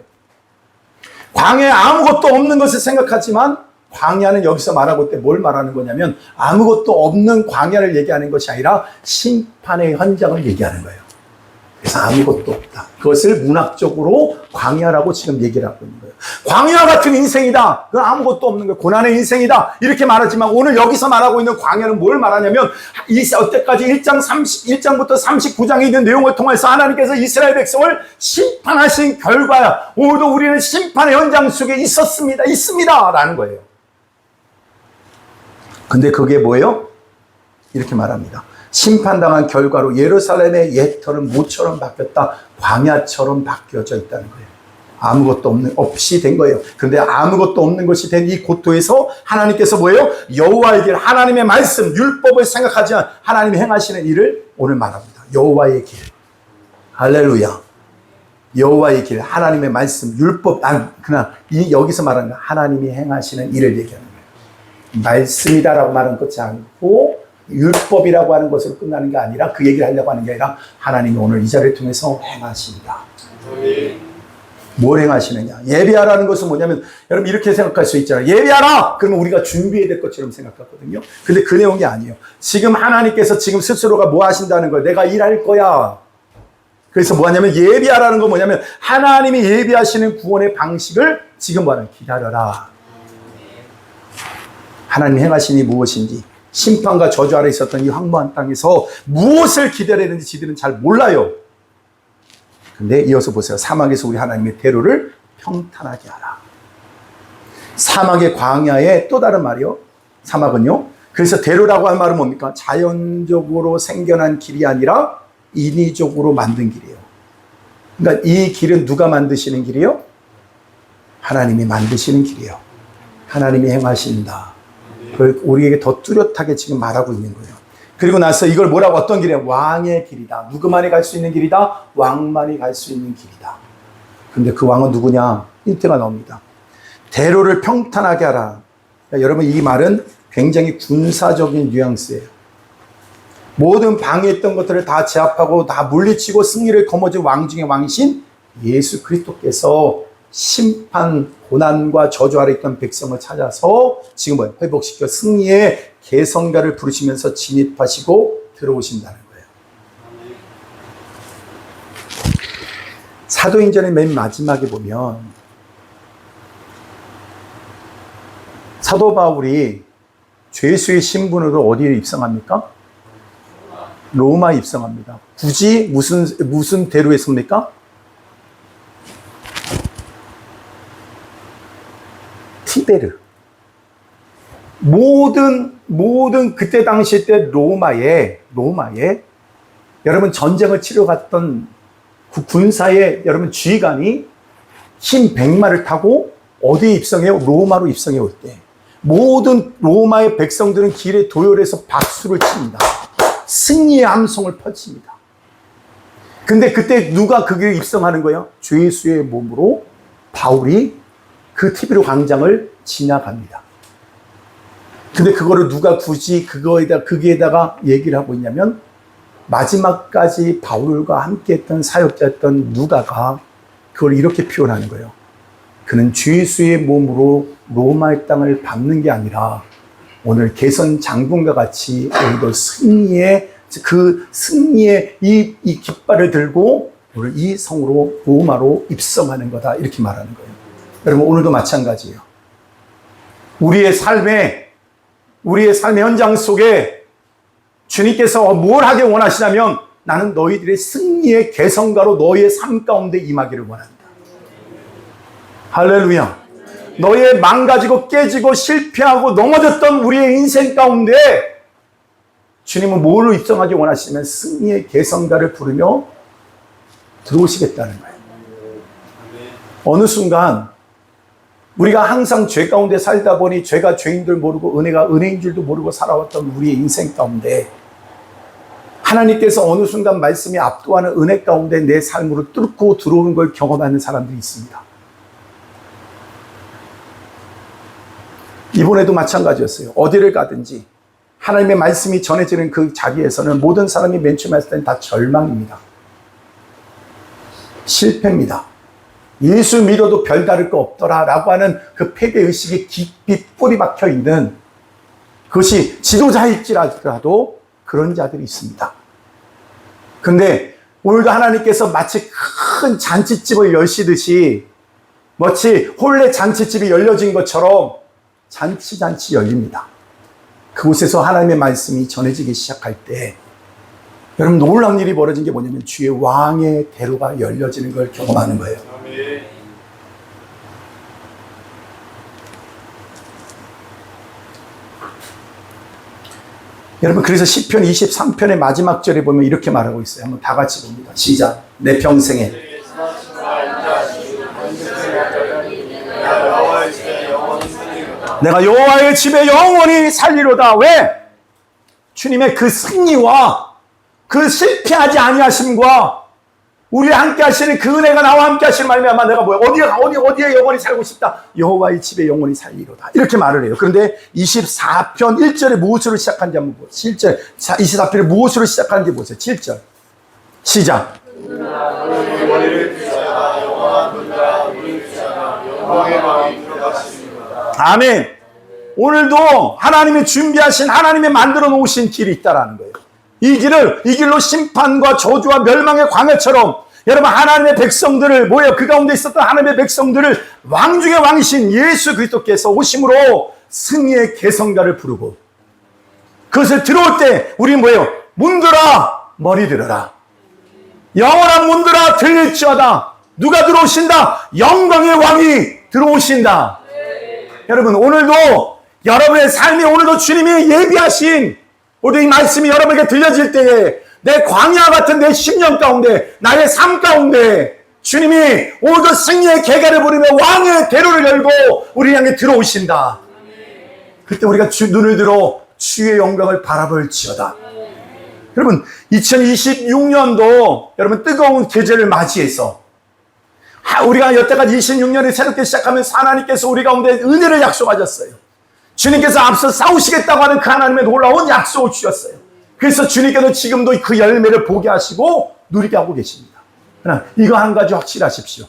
광야에 아무것도 없는 것을 생각하지만 광야는 여기서 말하고 있을 때 뭘 말하는 거냐면 아무것도 없는 광야를 얘기하는 것이 아니라 심판의 현장을 얘기하는 거예요. 그래서 아무것도 없다. 그것을 문학적으로 광야라고 지금 얘기를 하고 있는 거예요. 광야 같은 인생이다. 그건 아무것도 없는 거예요. 고난의 인생이다. 이렇게 말하지만 오늘 여기서 말하고 있는 광야는 뭘 말하냐면 이때까지 1장부터 39장에 있는 내용을 통해서 하나님께서 이스라엘 백성을 심판하신 결과야. 오늘도 우리는 심판의 현장 속에 있습니다. 라는 거예요. 근데 그게 뭐예요? 이렇게 말합니다. 심판당한 결과로 예루살렘의 옛터는 모처럼 바뀌었다. 광야처럼 바뀌어져 있다는 거예요. 아무것도 없이 된 거예요. 그런데 아무것도 없는 것이 된 이 고토에서 하나님께서 뭐예요? 여호와의 길, 하나님의 말씀, 율법을 생각하지만 하나님이 행하시는 일을 오늘 말합니다. 여호와의 길. 할렐루야. 여호와의 길, 하나님의 말씀, 율법, 그냥 여기서 말하는 하나님이 행하시는 일을 얘기하는 거예요. 말씀이다라고 말하는 것이 아니고 율법이라고 하는 것으로 끝나는 게 아니라 그 얘기를 하려고 하는 게 아니라 하나님이 오늘 이 자리를 통해서 행하신다. 뭘 행하시느냐? 예배하라는 것은 뭐냐면 여러분 이렇게 생각할 수 있잖아요. 예배하라! 그러면 우리가 준비해야 될 것처럼 생각하거든요. 근데 그 내용이 아니에요. 지금 하나님께서 지금 스스로가 뭐 하신다는 거예요? 내가 일할 거야. 그래서 뭐 하냐면 예배하라는 건 뭐냐면 하나님이 예배하시는 구원의 방식을 지금 뭐하냐? 기다려라. 하나님이 행하시니 무엇인지 심판과 저주 아래 있었던 이 황무한 땅에서 무엇을 기다려야 되는지 지들은 잘 몰라요. 근데 이어서 보세요. 사막에서 우리 하나님의 대로를 평탄하게 하라. 사막의 광야의 또 다른 말이요. 사막은요. 그래서 대로라고 할 말은 뭡니까? 자연적으로 생겨난 길이 아니라 인위적으로 만든 길이에요. 그러니까 이 길은 누가 만드시는 길이에요? 하나님이 만드시는 길이에요. 하나님이 행하신다. 그걸 우리에게 더 뚜렷하게 지금 말하고 있는 거예요. 그리고 나서 이걸 뭐라고 어떤 길이에요? 왕의 길이다. 누구만이 갈 수 있는 길이다? 왕만이 갈 수 있는 길이다. 근데 그 왕은 누구냐? 힌트가 나옵니다. 대로를 평탄하게 하라. 그러니까 여러분 이 말은 굉장히 군사적인 뉘앙스예요. 모든 방해했던 것들을 다 제압하고 다 물리치고 승리를 거머쥔 왕 중의 왕이신 예수 그리스도께서 심판, 고난과 저주 아래 있던 백성을 찾아서 지금 뭐예요? 회복시켜 승리의 개성가를 부르시면서 진입하시고 들어오신다는 거예요. 사도행전의 맨 마지막에 보면 사도 바울이 죄수의 신분으로 어디에 입성합니까? 로마에 입성합니다. 굳이 무슨 대로에 섭니까? 티베르. 모든 그때 당시 때 로마에 여러분 전쟁을 치러 갔던 그 군사의 여러분 지휘관이 흰 백마를 타고 어디에 입성해요? 로마로 입성해 올 때 모든 로마의 백성들은 길에 도열해서 박수를 칩니다. 승리의 함성을 펼칩니다. 근데 그때 누가 그 길에 입성하는 거예요? 죄수의 몸으로 바울이 그 티베르 광장을 지나갑니다. 근데 그거를 누가 굳이 거기에다가 얘기를 하고 있냐면 마지막까지 바울과 함께 했던 사역자였던 누가가 그걸 이렇게 표현하는 거예요. 그는 죄수의 몸으로 로마의 땅을 밟는 게 아니라 오늘 개선 장군과 같이 오늘도 승리의 이 깃발을 들고 오늘 이 성으로 로마로 입성하는 거다. 이렇게 말하는 거예요. 여러분 오늘도 마찬가지예요. 우리의 삶의 현장 속에 주님께서 뭘 하길 원하시냐면 나는 너희들의 승리의 개성가로 너희의 삶 가운데 임하기를 원한다. 할렐루야. 너의 망가지고 깨지고 실패하고 넘어졌던 우리의 인생 가운데 주님은 뭘로 입성하기 원하시면 승리의 개성가를 부르며 들어오시겠다는 거예요. 어느 순간 우리가 항상 죄 가운데 살다 보니 죄가 죄인 줄 모르고 은혜가 은혜인 줄도 모르고 살아왔던 우리의 인생 가운데 하나님께서 어느 순간 말씀이 압도하는 은혜 가운데 내 삶으로 뚫고 들어오는 걸 경험하는 사람들이 있습니다. 이번에도 마찬가지였어요. 어디를 가든지 하나님의 말씀이 전해지는 그 자리에서는 모든 사람이 맨 처음에 했을 때는 다 절망입니다. 실패입니다. 예수 믿어도 별다를 거 없더라 라고 하는 그 패배의식이 깊이 뿌리 박혀 있는 그것이 지도자일지라도 그런 자들이 있습니다. 근데 오늘도 하나님께서 마치 큰 잔치집을 여시듯이 마치 홀레 잔치집이 열려진 것처럼 잔치 열립니다. 그곳에서 하나님의 말씀이 전해지기 시작할 때 여러분 놀라운 일이 벌어진 게 뭐냐면 주의 왕의 대로가 열려지는 걸 경험하는 거예요. 여러분 그래서 시편 23편의 마지막 절에 보면 이렇게 말하고 있어요. 한번 다 같이 봅니다. 시작. 내 평생에 내가 여호와의 집에 영원히 살리로다. 왜? 주님의 그 승리와 그 실패하지 아니하심과 우리 함께 하시는 그 은혜가 나와 함께 하시는 말미암아 내가 뭐야? 어디에 영원히 살고 싶다. 여호와의 집에 영원히 살리로다. 이렇게 말을 해요. 그런데 24편 1절에 무엇으로 시작하는지 한번 보세요. 7절 24편에 무엇으로 시작하는지 보세요. 7절 시작. 아멘. 오늘도 하나님이 준비하신 하나님이 만들어 놓으신 길이 있다라는 거예요. 이 길로 심판과 저주와 멸망의 광야처럼 여러분 하나님의 백성들을 그 가운데 있었던 하나님의 백성들을 왕 중의 왕이신 예수 그리스도께서 오심으로 승리의 개성가를 부르고 그것을 들어올 때 우리는 문들아 머리 들어라. 영원한 문들아 들릴지어다. 누가 들어오신다? 영광의 왕이 들어오신다. 여러분 오늘도 여러분의 삶이 오늘도 주님이 예비하신 오늘 이 말씀이 여러분에게 들려질 때에 내 광야 같은 내 10년 가운데 나의 삶 가운데 주님이 오늘도 승리의 계가를 부리며 왕의 대로를 열고 우리 향해 들어오신다. 그때 우리가 눈을 들어 주의 영광을 바라볼지어다. 여러분 2026년도 여러분 뜨거운 계절을 맞이해서 우리가 여태까지 26년을 새롭게 시작하면서 하나님께서 우리 가운데 은혜를 약속하셨어요. 주님께서 앞서 싸우시겠다고 하는 그 하나님의 놀라운 약속을 주셨어요. 그래서 주님께서 지금도 그 열매를 보게 하시고 누리게 하고 계십니다. 그러나 이거 한 가지 확실하십시오.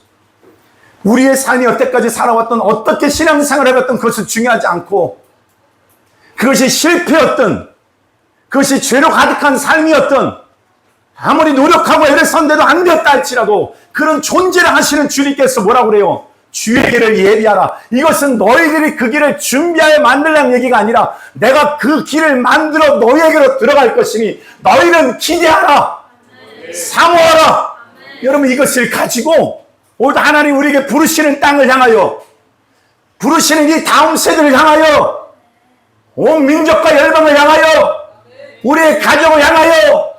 우리의 삶이 여태까지 살아왔던 어떻게 신앙생활을 해봤던 그것은 중요하지 않고 그것이 실패였던 그것이 죄로 가득한 삶이었던 아무리 노력하고 애를 썼는데도 안 됐다 할지라도 그런 존재를 하시는 주님께서 뭐라고 그래요? 주의 길을 예비하라. 이것은 너희들이 그 길을 준비하여 만들라는 얘기가 아니라 내가 그 길을 만들어 너희에게로 들어갈 것이니 너희는 기대하라. 사모하라. 여러분 이것을 가지고 오늘 하나님 우리에게 부르시는 땅을 향하여 부르시는 이 다음 세대를 향하여 온 민족과 열방을 향하여 우리의 가정을 향하여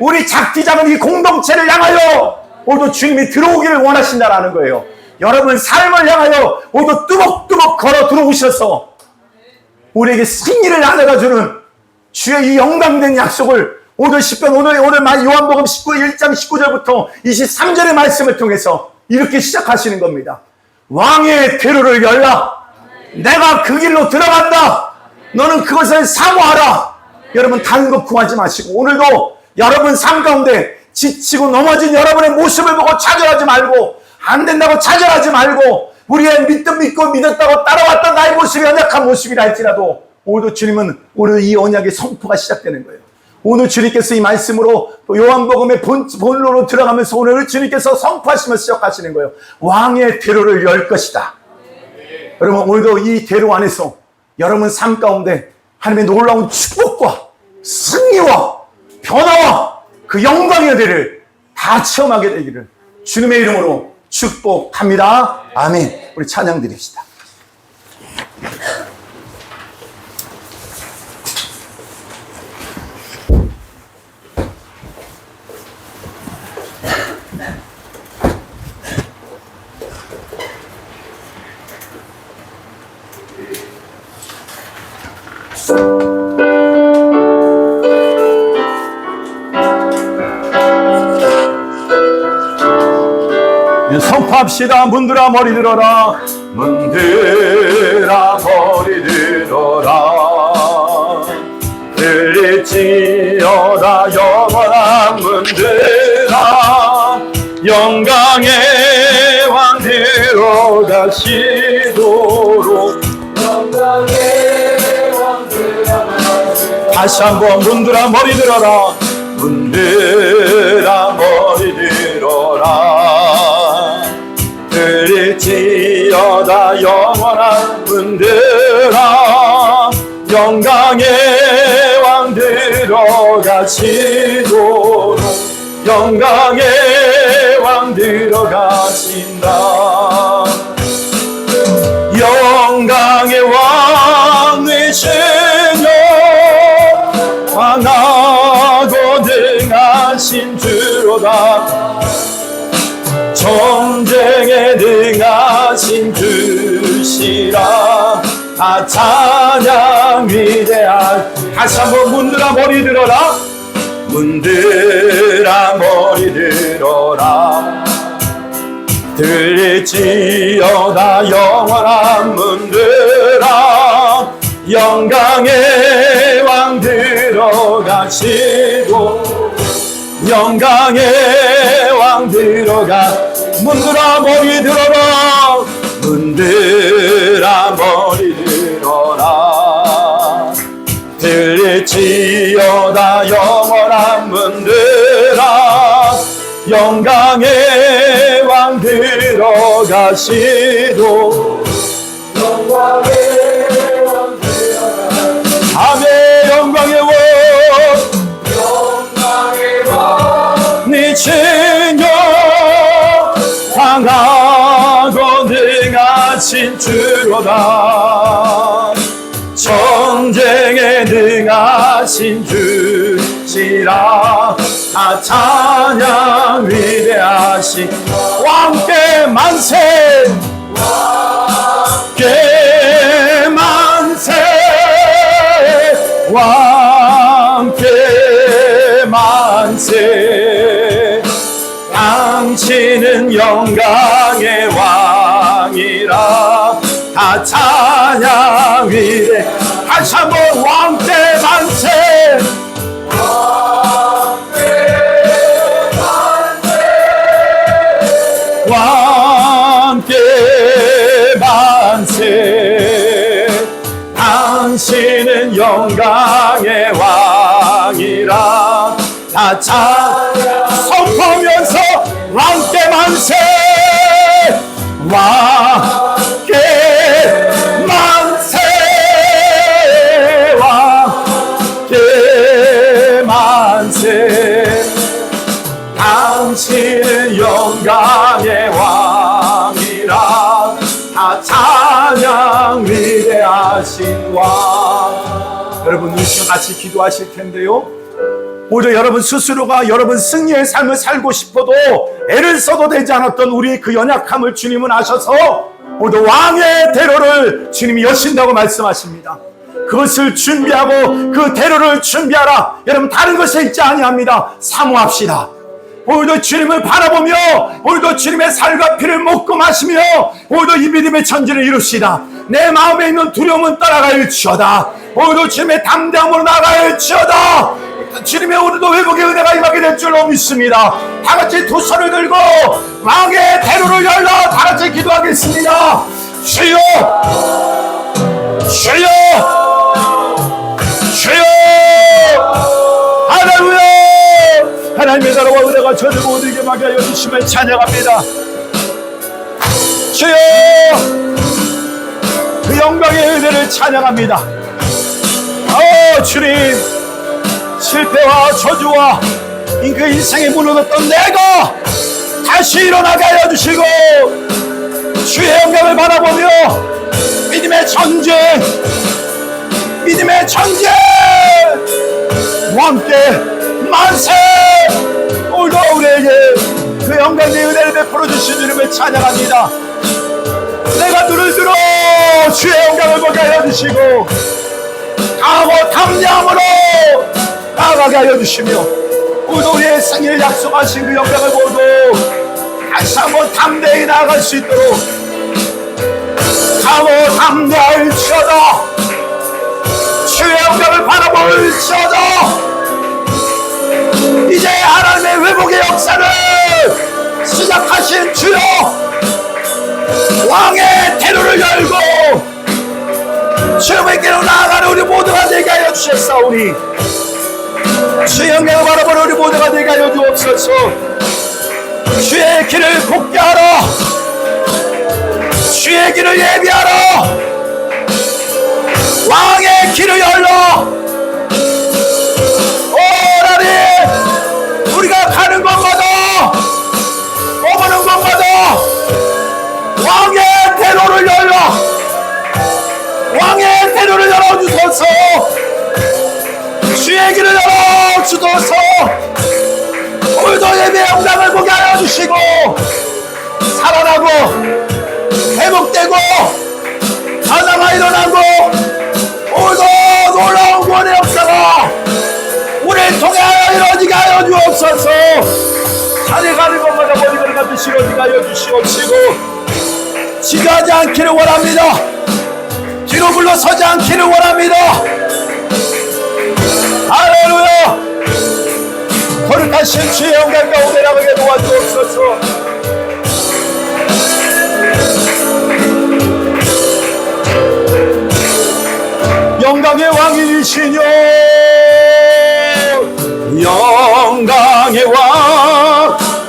우리 작디 작은 이 공동체를 향하여 오늘도 주님이 들어오기를 원하신다라는 거예요. 여러분 삶을 향하여 오늘도 뚜벅뚜벅 걸어 들어오셔서 우리에게 승리를 나눠주는 주의 이 영광된 약속을 오늘 10편 오늘 요한복음 1장 19절부터 23절의 말씀을 통해서 이렇게 시작하시는 겁니다. 왕의 대로를 열라. 내가 그 길로 들어간다. 너는 그것을 사모하라. 여러분 다른 것 구하지 마시고 오늘도 여러분 삶 가운데 지치고 넘어진 여러분의 모습을 보고 좌절하지 말고 안 된다고 좌절하지 말고 우리의 믿고 믿었다고 따라왔던 나의 모습이 연약한 모습이라 할지라도 오늘도 주님은 오늘 이 언약의 선포가 시작되는 거예요. 오늘 주님께서 이 말씀으로 요한복음의 본론으로 들어가면서 오늘 주님께서 선포하시면서 시작하시는 거예요. 왕의 대로를 열 것이다. 여러분 오늘도 이 대로 안에서 여러분 삶 가운데 하나님의 놀라운 축복과 승리와 변화와 그 영광의 은혜를 다 체험하게 되기를 주님의 이름으로 축복합니다. 아멘. 우리 찬양 드립시다. 선포합시다. 문들아 머리 들어라. 문들아 머리 들어라. 들릴지어다 영원한 문들아. 영광의 왕 들어가시도록. 영광의 왕 들어가시도록. 다시 한번 문들아 머리 들어라. 문들아 머리 들어라. 들릴지어다 영원한 문들아. 영광의 왕 들어가시도록. 영광의 왕 들어가신다. 영광의 왕 되시며 왕하고 능하신 주로다. 전쟁에 능하신 주시라. 다 찬양 위대한. 다시 한번 문들아 머리 들어라. 문들아 머리 들어라. 들릴지어다 영원한 문들아. 영광의 왕 들어가시고. 영광의 왕 들어가. 문들아 머리 들어라. 문들아 머리 들어라. 들릴지어다 영원한 문들아. 영광의 왕 들어가시도. 영광의 왕 들어가시도록. 아멘. 영광의 왕. 영광의 왕. 네 증여 강하고 능하신 주로다. 전쟁에 능하신 주시라. 다 찬양 위대하신 왕께 만세. 왕께 만세. 왕께 만세. 당신은 영광의 왕이라. 다 찬양 위대. 다시 한번 왕께 만세. 왕께 만세. 당신은 영광의 왕이라. 다 찬양 선포하면서 왕께 만세. 왕께 만세. 왕께 만세. 당신은 영광의 왕이라. 다 찬양 위대하신 왕. 여러분 눈치가 같이 기도하실 텐데요. 오히려 여러분 스스로가 여러분 승리의 삶을 살고 싶어도 애를 써도 되지 않았던 우리의 그 연약함을 주님은 아셔서 오히려 왕의 대로를 주님이 여신다고 말씀하십니다. 그것을 준비하고 그 대로를 준비하라. 여러분 다른 것에 있지 아니합니다. 사모합시다. 오늘도 주님을 바라보며 오늘도 주님의 살과 피를 먹고 마시며 오늘도 이 믿음의 전진을 이룹시다. 내 마음에 있는 두려움은 떠나갈지어다. 오늘도 주님의 담대함으로 나갈지어다. 주님의 오늘도 회복의 은혜가 임하게 될 줄로 믿습니다. 다같이 두 손을 들고 왕의 대로를 열러 다같이 기도하겠습니다. 주여 주여 주여. 할렐루야. 하나님의 나라와 은혜가 저들 모두에게 임하게 하여 주심을 찬양합니다. 주여 그 영광의 은혜를 찬양합니다. 주님 실패와 저주와 그 인생에 무너졌던 내가 다시 일어나게 하여 주시고 주의 영광을 바라보며 믿음의 전쟁 함께 만세. 오늘도 우리에게 그 영광의 은혜를 베풀어 주신 주님을 찬양합니다. 내가 눈을 들어 주의 영광을 보게 하여 주시고 다 담대함으로 나아가게 하여 주시며 오늘도 우리의 생일 약속하신 그 영광을 보고 다시 한번 담대히 나아갈 수 있도록 가고 담대할지어다 주의 영광을 바라볼지어다 이제 하나님의 회복의 역사를 시작하신 주여 왕의 태로를 열고 주님께로 나아가는 우리 모두가 되게 하여 주셨사오니 주의 영광을 바라보는 우리 모두가 되게 하여 주옵소서. 주의 길을 곱게 하라 주의 길을 예비하라 왕의 길을 열라 오라리 우리가 가는 곳마다 오는 곳마다 왕의 대로를 열라 왕의 대로를 열어주소서 주의 길을 열어주소서 오늘도 예배의 영광을 보게 하여 주시고 살아나고 회복되고 하나가 일어나고 오늘도 놀라운 구원의 역사가 우리를 통해 이루어지게 하여 주옵소서. 산에 가는 것마다 머리 걸어가듯이 이루어지게 하여 주시옵시고 지루하지 않기를 원합니다. 뒤로 물러서지 않기를 원합니다. 할렐루야. 거룩하신 주의 영광 가운데 나가게 도와주옵소서. 영광의 왕이시뇨 영광의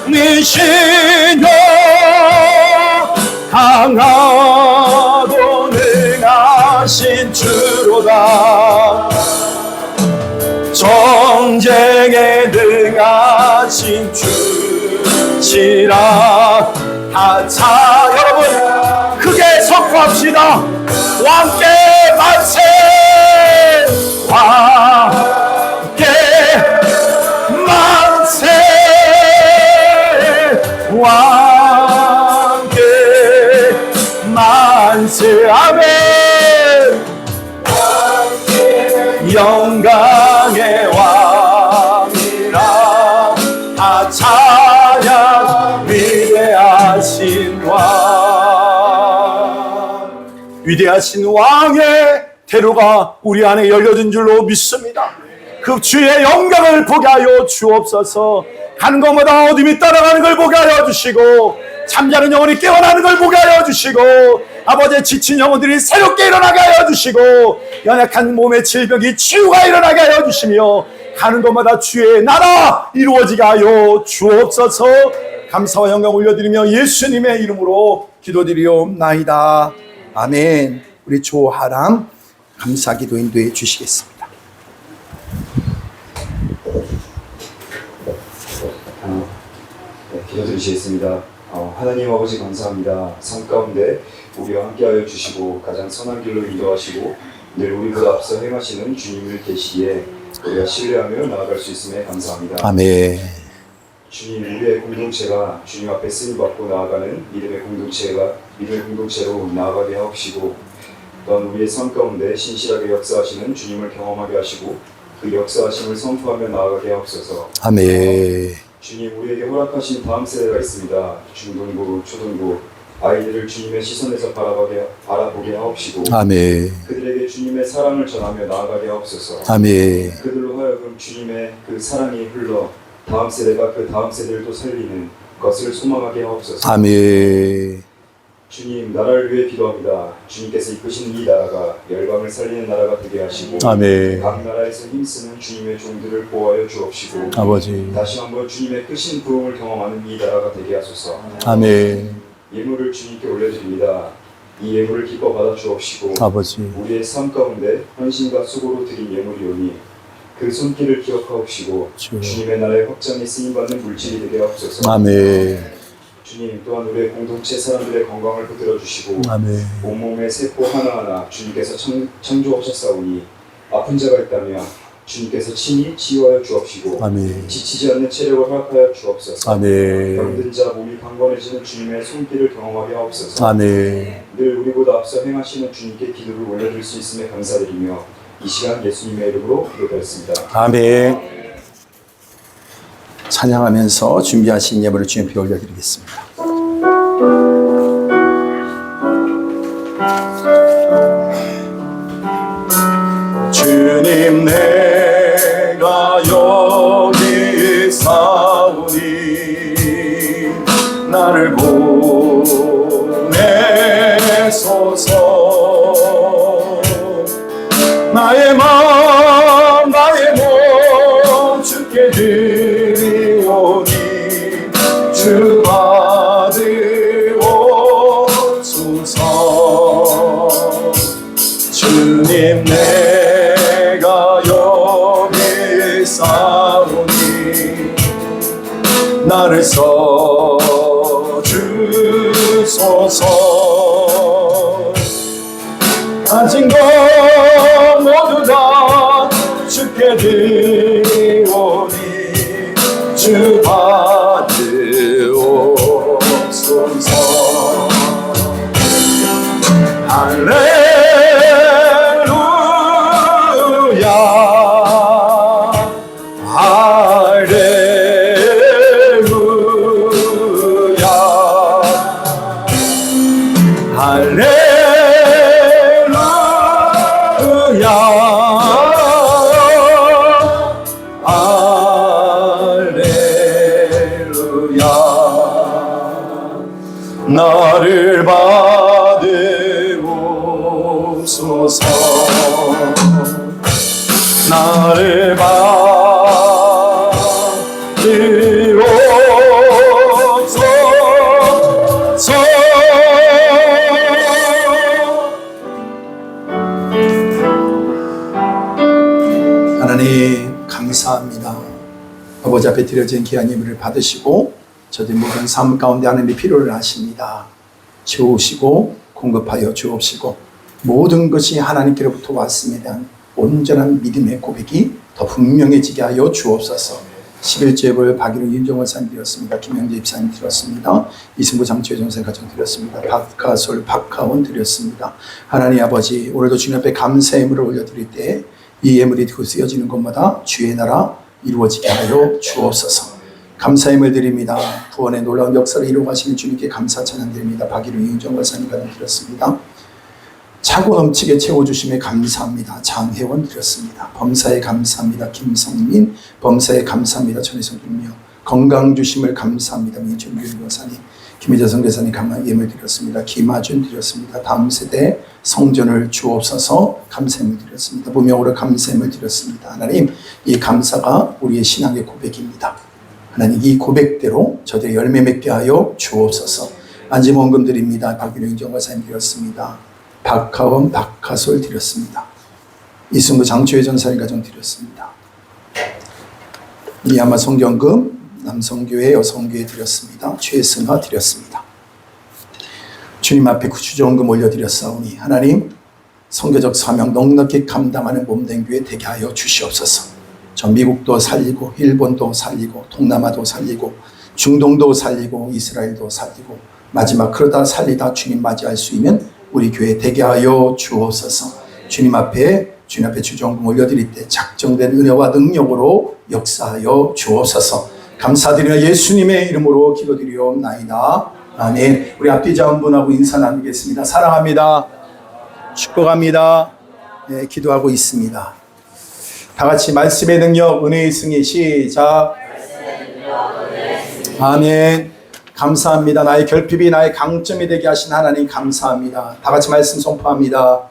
왕이시뇨 강하고 능하신 주로다 전쟁에 능하신 주시라 하차 여러분 크게 선포합시다. 왕께 만세 왕께 만세 왕께 만세 아멘 영광의 왕이라 다 찬양 위대하신 왕 위대하신 왕의 대로가 우리 안에 열려진 줄로 믿습니다. 그 주의 영광을 보게 하여 주옵소서. 가는 것마다 어둠이 따라가는 걸 보게 하여 주시고 잠자는 영혼이 깨어나는 걸 보게 하여 주시고 아버지의 지친 영혼들이 새롭게 일어나게 하여 주시고 연약한 몸의 질병이 치유가 일어나게 하여 주시며 가는 것마다 주의 나라 이루어지게 하여 주옵소서. 감사와 영광 올려드리며 예수님의 이름으로 기도드리옵나이다. 아멘. 우리 조하람 감사기도 인도해 주시겠습니다. 기도드리시겠습니다. 하나님 아버지 감사합니다. 삶 가운데 우리와 함께하여 주시고 가장 선한 길로 인도하시고 늘 우리보다 앞서 행하시는 주님을 계시기에 우리가 신뢰하며 나아갈 수 있음에 감사합니다. 아멘. 주님, 우리의 공동체가 주님 앞에 쓰임받고 나아가는 믿음의 공동체로 나아가게 하옵시고 또한 우리의 삶 가운데 신실하게 역사하시는 주님을 경험하게 하시고 그 역사하심을 선포하며 나아가게 하옵소서. 아멘. 주님, 우리에게 허락하신 다음 세대가 있습니다. 중등부, 초등부 아이들을 주님의 시선에서 바라보게 하옵시고 아멘. 그들에게 주님의 사랑을 전하며 나아가게 하옵소서. 아멘. 그들로 하여금 주님의 그 사랑이 흘러 다음 세대가 그 다음 세대를 또 살리는 것을 소망하게 하옵소서. 아멘. 주님, 나라를 위해 기도합니다. 주님께서 이끄시는 이 나라가 열방을 살리는 나라가 되게 하시고 아멘. 각 나라에서 힘쓰는 주님의 종들을 보호하여 주옵시고 아버지. 다시 한번 주님의 크신 부흥을 경험하는 이 나라가 되게 하소서. 아멘. 예물을 주님께 올려드립니다. 이 예물을 기뻐 받아 주옵시고 아버지. 우리의 삶 가운데 헌신과 수고로 드린 예물이오니 그 손길을 기억하옵시고 주여. 주님의 나라의 확장에 쓰임받는 물질이 되게 하옵소서. 아멘. 주님, 또한 우리의 공동체 사람들의 건강을 붙들어 주시고 아멘. 온몸의 세포 하나하나 주님께서 창조하셨사오니 아픈 자가 있다면 주님께서 친히 치유하여 주옵시고 아멘. 지치지 않는 체력을 허락하여 주옵소서. 아멘. 병든 자 몸이 강건해지는 주님의 손길을 경험하게 하옵소서. 아멘. 늘 우리보다 앞서 행하시는 주님께 기도를 올려드릴 수 있음에 감사드리며 이 시간 예수님의 이름으로 기도드렸습니다. 아멘. 찬양하면서 준비하신 예물을 주님께 올려드리겠습니다. 주님 내가 여기 있사오니 나를 보내소서. 나의 마음 나의 몸 주께 드리오니 주 받으옵소서. 주님 내가 여기 있사오니 나를 써주소서. 가진 것 모두 다 주께 드리오니 주 받으옵소서. 할렐루야 할렐루야 할렐루야 할렐루야. 나를 받으옵소서. 나를 받으옵소서. 하나님 감사합니다. 아버지 앞에 드려진 귀한 예물을 받으시고 저들 모든 삶 가운데 하나님의 필요를 아십니다. 주옵시고 공급하여 주옵시고 모든 것이 하나님께로부터 왔습니다. 온전한 믿음의 고백이 더 분명해지게 하여 주옵소서. 11제불 박일우 윤정원 사님 드렸습니다. 김영재 입사님 드렸습니다. 이승부 장치회 전생 가정 드렸습니다. 박가솔 박하원 드렸습니다. 하나님 아버지 오늘도 주님 앞에 감사의 예물을 올려드릴 때 이 예물이 그 쓰여지는 곳마다 주의 나라 이루어지게 하여 주옵소서. 감사의 예물 드립니다. 구원의 놀라운 역사를 이루어가시는 주님께 감사 찬양드립니다. 박일우 윤정원 사님 가정 드렸습니다. 차고 넘치게 채워주심에 감사합니다. 장혜원 드렸습니다. 범사에 감사합니다. 김성민 범사에 감사합니다. 전혜성 김며 건강 주심을 감사합니다. 민철규 교사님 김혜자 선교사님 감사 예물 드렸습니다. 김하준 드렸습니다. 다음 세대 성전을 주옵소서. 감사함을 드렸습니다. 무명으로 감사함을 드렸습니다. 하나님 이 감사가 우리의 신앙의 고백입니다. 하나님 이 고백대로 저들 열매 맺게 하여 주옵소서. 안지원금 드립니다. 박윤영 정과사님 드렸습니다. 박하원 박하솔 드렸습니다. 이승구 장초회 전사님 가정 드렸습니다. 미야마 성경금 남성교회 여성교회 드렸습니다. 최승하 드렸습니다. 주님 앞에 구주정금 올려드렸사오니 하나님 선교적 사명 넉넉히 감당하는 몸된 교회 되게 하여 주시옵소서. 저 미국도 살리고 일본도 살리고 동남아도 살리고 중동도 살리고 이스라엘도 살리고 마지막 그러다 살리다 주님 맞이할 수 있는 우리 교회 되게 하여 주옵소서. 주님 앞에 주정금 올려드릴 때 작정된 은혜와 능력으로 역사하여 주옵소서. 감사드리며 예수님의 이름으로 기도드리옵나이다. 아멘. 우리 앞뒤 자원분하고 인사 나누겠습니다. 사랑합니다. 축복합니다. 네, 기도하고 있습니다. 다 같이 말씀의 능력, 은혜의 승리 시작. 아멘. 감사합니다. 나의 결핍이 나의 강점이 되게 하신 하나님 감사합니다. 다 같이 말씀 선포합니다.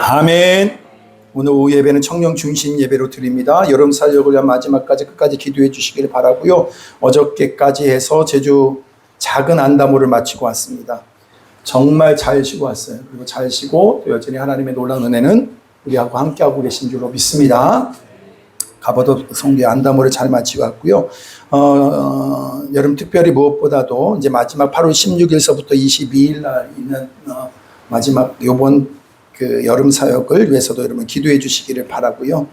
아멘. 오늘 오후 예배는 청년 중심 예배로 드립니다. 여름 살려고 위한 마지막까지 끝까지 기도해 주시길 바라고요. 어저께까지 해서 제주 작은 안다모를 마치고 왔습니다. 정말 잘 쉬고 왔어요. 그리고 잘 쉬고 또 여전히 하나님의 놀라운 은혜는 우리하고 함께하고 계신 줄로 믿습니다. 가버도 성교 안다모를 잘 마치고 왔고요. 여름 특별히 무엇보다도 이제 마지막 8월 16일서부터 22일 날 있는 마지막 요번 그 여름 사역을 위해서도 여러분 기도해 주시기를 바라고요.